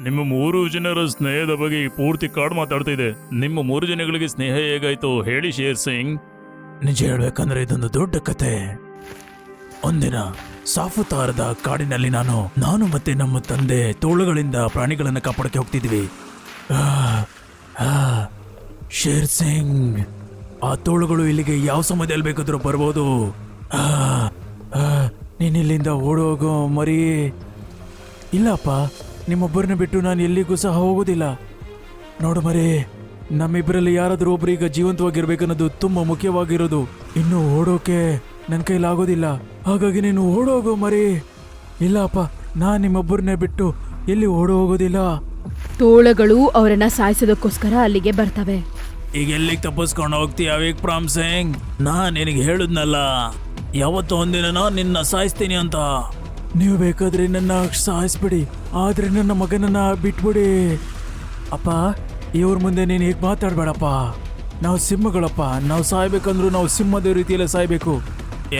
ನಿಮ್ಮ 3 ಜನರ ಸ್ನೇಹದ ಬಗ್ಗೆ ಈ ಪೂರ್ತಿ ಕಾರ್ಡ್ ಮಾತಾಡ್ತಾ ಇದೆ. ನಿಮ್ಮ 3 ಜನಗಳಿಗೆ ಸ್ನೇಹ ಹೇಗಾಯ್ತು ಹೇಳಿ ಶೇರ್ ಸಿಂಗ್. ನಿಜ ಹೇಳ್ಬೇಕಂದ್ರೆ ಇದೊಂದು ದೊಡ್ಡ ಕತೆ. ಒಂದಿನ ಸಾಫುತಾರದ ಕಾಡಿನಲ್ಲಿ ನಾನು ಮತ್ತೆ ನಮ್ಮ ತಂದೆ ತೋಳುಗಳಿಂದ ಪ್ರಾಣಿಗಳನ್ನು ಕಾಪಾಡಕ್ಕೆ ಹೋಗ್ತಿದ್ವಿ. ಆ, ಆ, ಶೇರ್ ಸಿಂಗ್, ಆ ತೋಳುಗಳು ಇಲ್ಲಿಗೆ ಯಾವ ಸಮಯದಲ್ಲಿ ಬೇಕಾದ್ರೂ ಬರ್ಬೋದು. ಆ, ಆ, ನೀನ್ ಇಲ್ಲಿಂದ ಓಡೋಗೋ ಮರಿ. ಇಲ್ಲಪ್ಪ, ನಿಮ್ಮೊಬ್ಬರನ್ನ ಬಿಟ್ಟು ನಾನು ಎಲ್ಲಿಗೂ ಸಹ ಹೋಗೋದಿಲ್ಲ. ನೋಡು ಮರಿ, ನಮ್ಮಿಬ್ಬರಲ್ಲಿ ಯಾರಾದ್ರೂ ಒಬ್ರು ಈಗ ಜೀವಂತವಾಗಿರ್ಬೇಕನ್ನೋದು ತುಂಬಾ ಮುಖ್ಯವಾಗಿರೋದು. ಇನ್ನು ಓಡೋಕೆ ನನ್ನ ಕೈಲಾಗೋದಿಲ್ಲ, ಹಾಗಾಗಿ ನೀನು ಓಡೋಗೋ ಮರಿ. ಇಲ್ಲಪ್ಪ, ನಾನ್ ನಿಮ್ಮೊಬ್ಬರನ್ನೇ ಬಿಟ್ಟು ಎಲ್ಲಿ ಓಡೋ ಹೋಗೋದಿಲ್ಲ. ತೋಳಗಳು ಅವರನ್ನ ಸಾಯಿಸೋದಕ್ಕೋಸ್ಕರ ಅಲ್ಲಿಗೆ ಬರ್ತವೆ. ಈಗ ಎಲ್ಲಿಗೆ ತಪ್ಪಿಸ್ಕೊಂಡು ಹೋಗ್ತೀಯ ವಿಕ್ರಮ್ ಸಿಂಗ್? ನಾನ್ ನಿನಗೆ ಹೇಳಿದ್ನಲ್ಲ, ಯಾವತ್ತೋ ಒಂದಿನ ನಾನು ನಿನ್ನ ಸಾಯಿಸ್ತೀನಿ ಅಂತ. ನೀವು ಬೇಕಾದ್ರೆ ನನ್ನ ಸಾಯಿಸ್ಬಿಡಿ, ಆದ್ರೆ ನನ್ನ ಮಗನನ್ನ ಬಿಟ್ಬಿಡಿ. ಅಪ್ಪ, ಇವ್ರ ಮುಂದೆ ನೀನು ಹೀಗೆ ಮಾತಾಡ್ಬೇಡಪ್ಪ. ನಾವು ಸಿಂಹಗಳಪ್ಪ, ನಾವು ಸಾಯ್ಬೇಕಂದ್ರೂ ನಾವು ಸಿಂಹದ ರೀತಿಯಲ್ಲೇ ಸಾಯ್ಬೇಕು.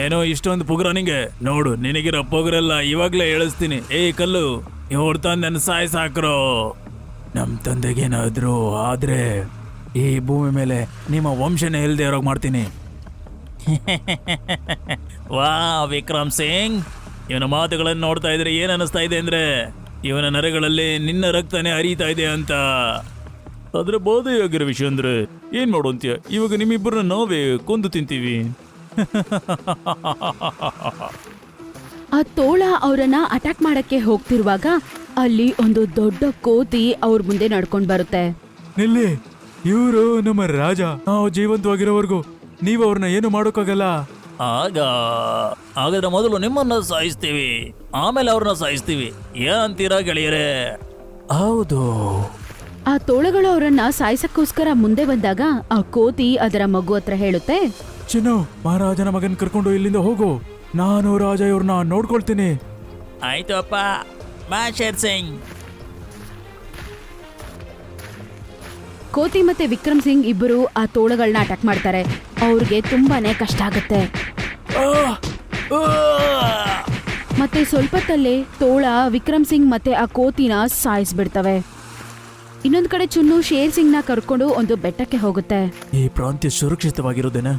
ಏನೋ ಇಷ್ಟೊಂದು ಪುಗ್ರ ನಿಂಗೆ? ನೋಡು, ನಿನಗಿರೋ ಪುಗ್ರೆಲ್ಲ ಇವಾಗ್ಲೇ ಹೇಳಿಸ್ತೀನಿ. ಕಲ್ಲು, ಇವ್ರ ತಂದೆ ನನ್ನ ಸಾಯಿಸಾಕ್ರೋ. ನಮ್ಮ ತಂದೆಗೇನಾದ್ರು ಆದ್ರೆ ಈ ಭೂಮಿ ಮೇಲೆ ನಿಮ್ಮ ವಂಶನೇ ಇಲ್ಲದೆ ಇರೋಗ್ ಮಾಡ್ತೀನಿ. ವಾ ವಿಕ್ರಮ್ ಸಿಂಗ್, ಇವನ ಮಾತುಗಳನ್ನು ನೋಡ್ತಾ ಇದ್ರೆ ಏನ್ ಅನಿಸ್ತಾ ಇದೆ ಅಂದ್ರೆ ಇವನ ನರಗಳಲ್ಲಿ ನಿನ್ನ ರಕ್ತನೇ ಹರಿತಾ ಇದೆ ಅಂತ. ಆದ್ರೆ ಬಾಧೆಯಾಗಿರೋ ವಿಷಯ ಅಂದ್ರೆ ಏನ್ ಮಾಡೋಂತ್ಯ? ಇವಾಗ ನಿಮ್ಮಿಬ್ಬರನ್ನ ನಾವೇ ಕೊಂದು ತಿಂತೀವಿ. ಆ ತೋಳ ಅವರನ್ನ ಅಟ್ಯಾಕ್ ಮಾಡಕ್ಕೆ ಹೋಗ್ತಿರುವಾಗ ಅಲ್ಲಿ ಒಂದು ದೊಡ್ಡ ಕೋತಿ ಅವ್ರ ಮುಂದೆ ನಡ್ಕೊಂಡ್ ಬರುತ್ತೆ. ನಿಲ್ಲಿ, ಇವರು ನಮ್ಮ ರಾಜ. ನಾವು ಜೀವಂತವಾಗಿರೋವರೆಗೂ ನೀವು ಅವ್ರನ್ನ ಏನು ಮಾಡೋಕ್ಕಾಗಲ್ಲ. ಹಾಗಾದ್ರೆ ಮೊದಲು ನಿಮ್ಮನ್ನ ಸಾಯಿಸ್ತೀವಿ, ಆಮೇಲೆ ಅವ್ರನ್ನ ಸಾಯಿಸ್ತೀವಿ. ಏನಂತೀರಾ ಗೆಳೆಯರೇ? ಹೌದು. ಆ ತೋಳಗಳು ಅವರನ್ನ ಸಾಯಿಸಕ್ಕೋಸ್ಕರ ಮುಂದೆ ಬಂದಾಗ ಆ ಕೋತಿ ಅದರ ಮಗು ಹತ್ರ ಹೇಳುತ್ತೆ, ಚಿನ್ನು, ಮಹಾರಾಜನ ಮಗನ್ ಕರ್ಕೊಂಡು ಇಲ್ಲಿಂದ ಹೋಗು. ನಾನು ರಾಜ ಇವ್ರನ್ನ ನೋಡ್ಕೊಳ್ತೀನಿ. ಆಯ್ತು ಅಪ್ಪ, ಬಾ ಶೇರ್ ಸಿಂಗ್. ಕೋತಿ ಮತ್ತೆ ವಿಕ್ರಮ್ ಸಿಂಗ್ ಇಬ್ಬರು ಆ ತೋಳಗಳನ್ನ ಅಟ್ಯಾಕ್ ಮಾಡ್ತಾರೆ. ಅವ್ರಿಗೆ ತುಂಬಾನೇ ಕಷ್ಟ ಆಗುತ್ತೆ. ಮತ್ತೆ ಸ್ವಲ್ಪತ್ತಲ್ಲೇ ತೋಳ ವಿಕ್ರಮ್ ಸಿಂಗ್ ಮತ್ತೆ ಆ ಕೋತಿನ ಸಾಯಿಸ್ಬಿಡ್ತವೆ. ಇನ್ನೊಂದ್ ಕಡೆ ಚುನ್ನು ಶೇರ್ ಸಿಂಗ್ ನ ಕರ್ಕೊಂಡು ಒಂದು ಬೆಟ್ಟಕ್ಕೆ ಹೋಗುತ್ತೆ. ಈ ಪ್ರಾಂತ್ಯ ಸುರಕ್ಷಿತವಾಗಿರೋದೇನ?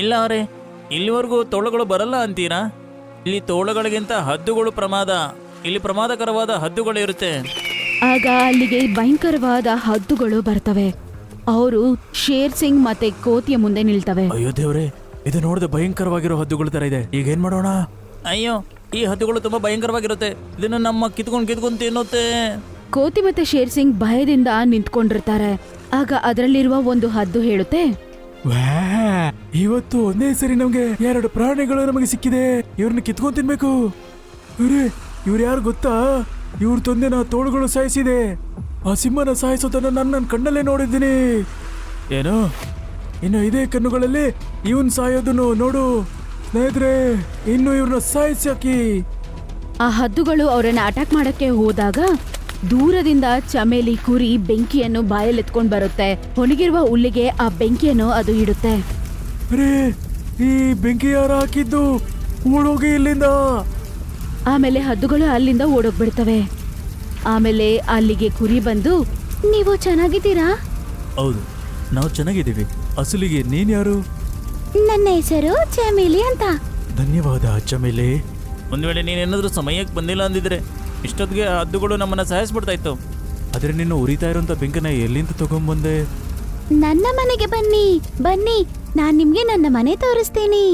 ಇಲ್ಲ ಅವರೇ, ಇಲ್ಲಿವರೆಗೂ ತೋಳಗಳು ಬರಲ್ಲ ಅಂತೀರಾ? ಇಲ್ಲಿ ತೋಳಗಳಿಗಿಂತ ಹದ್ದುಗಳು ಪ್ರಮಾದ. ಇಲ್ಲಿ ಪ್ರಮಾದಕರವಾದ ಹದ್ದುಗಳು ಇರುತ್ತೆ. ಆಗ ಅಲ್ಲಿಗೆ ಭಯಂಕರವಾದ ಹದ್ದುಗಳು ಬರ್ತವೆ. ಅವರು ಶೇರ್ ಸಿಂಗ್ ಮತ್ತೆ ಕೋತಿಯ ಮುಂದೆ ನಿಲ್ತವೆ. ಅಯ್ಯೋ ದೇವ್ರೆ, ಇದು ನೋಡಿದ್ರೆ ಭಯಂಕರವಾಗಿರೋ ಹದ್ದುಗಳ ತರ ಇದೆ. ಈಗ ಏನ್ ಮಾಡೋಣ? ಅಯ್ಯೋ, ಈ ಹದ್ದುಗಳು ತುಂಬಾ ಭಯಂಕರವಾಗಿರುತ್ತೆ. ಇದನ್ನ ನಮ್ಮ ಕಿತ್ಕೊಂಡು ತಿನ್ನುತ್ತೆ. ಕೋತಿ ಮತ್ತೆ ಶೇರ್ ಸಿಂಗ್ ಭಯದಿಂದ ನಿಂತ್ಕೊಂಡಿರ್ತಾರೆ. ಆಗ ಅದರಲ್ಲಿರುವ ಒಂದು ಹದ್ದು ಹೇಳುತ್ತೆ, ಇವತ್ತು ಒಂದೇ ಸರಿ ನಮ್ಗೆ 2 ಪ್ರಾಣಿಗಳು ನಮಗೆ ಸಿಕ್ಕಿದೆ. ಇವ್ರನ್ನ ಕಿತ್ಕೊಂಡ್ ತಿನ್ಬೇಕು. ಇವ್ರು ಯಾರು ಗೊತ್ತಾ? ಇವ್ರ ತಂದೆನ ತೋಳುಗಳು ಸಾಯಿಸಿದೆ. ಆ ಸಿಂಹನ ಸಾಯಿಸೋದನ್ನ ನನ್ನ ಕಣ್ಣಲ್ಲೇ ನೋಡಿದ್ದೀನಿ. ಏನು, ಇನ್ನು ಇದೇ ಕಣ್ಣುಗಳಲ್ಲಿ ಇವನ್ ಸಾಯೋದನ್ನು ನೋಡು. ಸ್ನೇಹಿತರೆ, ಇನ್ನು ಇವ್ರನ್ನ ಸಾಯಿಸಾಕಿ. ಆ ಹದ್ದುಗಳು ಅವರನ್ನ ಅಟ್ಯಾಕ್ ಮಾಡಕ್ಕೆ ಹೋದಾಗ ದೂರದಿಂದ ಚಮೇಲಿ ಕುರಿ ಬೆಂಕಿಯನ್ನು ಬಾಯಲ್ಲಿ ಎತ್ಕೊಂಡ್ ಬರುತ್ತೆ. ಒಣಗಿರುವ ಹುಲ್ಲಿಗೆ ಆ ಬೆಂಕಿಯನ್ನು ಅದು ಇಡುತ್ತೆ. ಈ ಬೆಂಕಿ ಯಾರು ಹಾಕಿದ್ದು? ಓಡೋಗಿ ಇಲ್ಲಿಂದ. ಆಮೇಲೆ ಹದ್ದುಗಳು ಅಲ್ಲಿಂದ ಓಡೋಗ್ಬಿಡ್ತವೆ. ಆಮೇಲೆ ಅಲ್ಲಿಗೆ ಕುರಿ ಬಂದು, ನೀವು ಚೆನ್ನಾಗಿದ್ದೀರಾ? ಹೌದು, ನಾವು ಚೆನ್ನಾಗಿದ್ದೀವಿ. ಅಸಲಿಗೆ ನೀನ್ ಯಾರು? ನನ್ನ ಹೆಸರು ಚಮೇಲಿ ಅಂತ. ಧನ್ಯವಾದ ಚಮೇಲಿ. ಒಂದ್ ವೇಳೆ ನೀನೇನಾದ್ರೂ ಸಮಯಕ್ಕೆ ಬಂದಿಲ್ಲ ಅಂದಿದ್ರೆ ಇಷ್ಟೊತ್ತಿಗೆ ಹದ್ದುಗಳು ನಮ್ಮನ್ನ ಸಾಯಿಸ್ಬಿಡ್ತಾ ಇತ್ತು. ಆದ್ರೆ ನೀನು ಉರಿತಾ ಇರೋಂತ ಬೆಂಕನ ಎಲ್ಲಿಂದ ತಗೊಂಡ್ಬಂದೆ? ನನ್ನ ಮನೆಗೆ ಬನ್ನಿ, ನಾನ್ ನಿಮ್ಗೆ ನನ್ನ ಮನೆ ತೋರಿಸ್ತೀನಿ.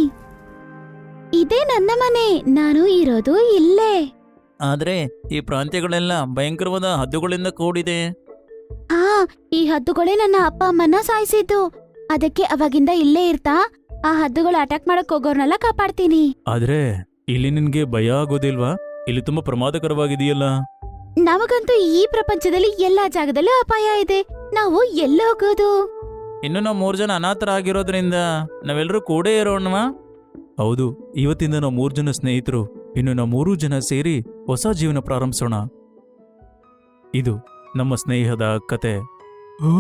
ಇದೇ ನನ್ನ ಮನೆ, ನಾನು ಇರೋದು ಇಲ್ಲೇ. ಆದ್ರೆ ಈ ಪ್ರಾಂತ್ಯಗಳೆಲ್ಲ ಭಯಂಕರವಾದ ಹದ್ದುಗಳಿಂದ ಕೂಡಿದೆ. ಈ ಹದ್ದುಗಳೇ ನನ್ನ ಅಪ್ಪ ಅಮ್ಮನ ಸಾಯಿಸಿದ್ದು. ಅದಕ್ಕೆ ಅವಾಗಿಂದ ಇಲ್ಲೇ ಇರ್ತಾ ಆ ಹದ್ದುಗಳು ಅಟ್ಯಾಕ್ ಮಾಡಕ್ ಹೋಗೋರ್ನೆಲ್ಲ ಕಾಪಾಡ್ತೀನಿ. ಆದ್ರೆ ಇಲ್ಲಿ ನಿನ್ಗೆ ಭಯ ಆಗೋದಿಲ್ವಾ? ಇಲ್ಲಿ ತುಂಬಾ ಪ್ರಮಾದಕರವಾಗಿದೆಯಲ್ಲ. ನಮಗಂತೂ ಈ ಪ್ರಪಂಚದಲ್ಲಿ ಎಲ್ಲಾ ಜಾಗದಲ್ಲೂ ಅಪಾಯ ಇದೆ. ನಾವು ಎಲ್ಲ ಹೋಗೋದು? ಇನ್ನು ನಾವು 3 ಜನ ಅನಾಥರಾಗಿರೋದ್ರಿಂದ ನಾವೆಲ್ಲರೂ ಕೂಡ ಇರೋಣವಾ? ಹೌದು, ಇವತ್ತಿಂದ ನಾವು 3 ಜನ ಸ್ನೇಹಿತರು. ಇನ್ನು ನಾವು 3 ಜನ ಸೇರಿ ಹೊಸ ಜೀವನ ಪ್ರಾರಂಭಿಸೋಣ. ಇದು ನಮ್ಮ ಸ್ನೇಹದ ಕತೆ. ಓ,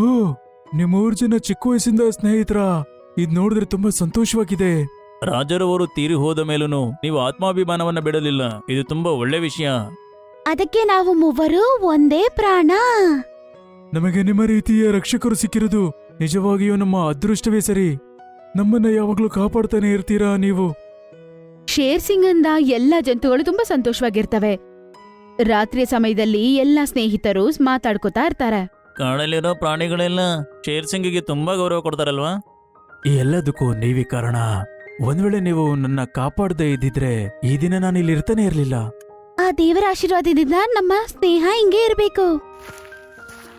ನೀವು 3 ಜನ ಚಿಕ್ಕ ವಯಸ್ಸಿಂದ ಸ್ನೇಹಿತರ? ಇದ್ ನೋಡಿದ್ರೆ ತುಂಬಾ ಸಂತೋಷವಾಗಿದೆ. ರಾಜರವರು ತೀರಿ ಹೋದ ಮೇಲೂ ನೀವು ಆತ್ಮಾಭಿಮಾನವನ್ನ ಬಿಡಲಿಲ್ಲ. ಇದು ತುಂಬಾ ಒಳ್ಳೆ ವಿಷಯ. ಅದಕ್ಕೆ ನಾವು ಮೂವರು ಒಂದೇ ಪ್ರಾಣ. ನಮಗೆ ನಿಮ್ಮ ರೀತಿಯ ರಕ್ಷಕರು ಸಿಕ್ಕಿರೋದು ನಿಜವಾಗಿಯೂ ನಮ್ಮ ಅದೃಷ್ಟವೇ ಸರಿ. ನಮ್ಮನ್ನ ಯಾವಾಗ್ಲೂ ಕಾಪಾಡ್ತಾನೆ ಇರ್ತೀರಾ ನೀವು. ಶೇರ್ ಸಿಂಗ್ ಅಂದ ಎಲ್ಲಾ ಜಂತುಗಳು ತುಂಬಾ ಸಂತೋಷವಾಗಿರ್ತವೆ. ರಾತ್ರಿ ಸಮಯದಲ್ಲಿ ಎಲ್ಲಾ ಸ್ನೇಹಿತರು ಮಾತಾಡ್ಕೋತಾ ಇರ್ತಾರೆ. ಕಾಡಲ್ಲಿರೋ ಪ್ರಾಣಿಗಳೆಲ್ಲ ಶೇರ್ ಸಿಂಗಿಗೆ ತುಂಬಾ ಗೌರವ ಕೊಡ್ತಾರಲ್ವಾ? ಈ ಎಲ್ಲದಕ್ಕೂ ನೀವೇ ಕಾರಣ. ಒಂದ್ ವೇಳೆ ನೀವು ನನ್ನ ಕಾಪಾಡದೇ ಇದ್ದಿದ್ರೆ ಈ ದಿನ ನಾನು ಇಲ್ಲಿ ಇರ್ತಾನೆ ಇರ್ಲಿಲ್ಲ. ಆ ದೇವರ ಆಶೀರ್ವಾದದಿಂದ ನಮ್ಮ ಸ್ನೇಹ ಹಿಂಗೆ ಇರಬೇಕು.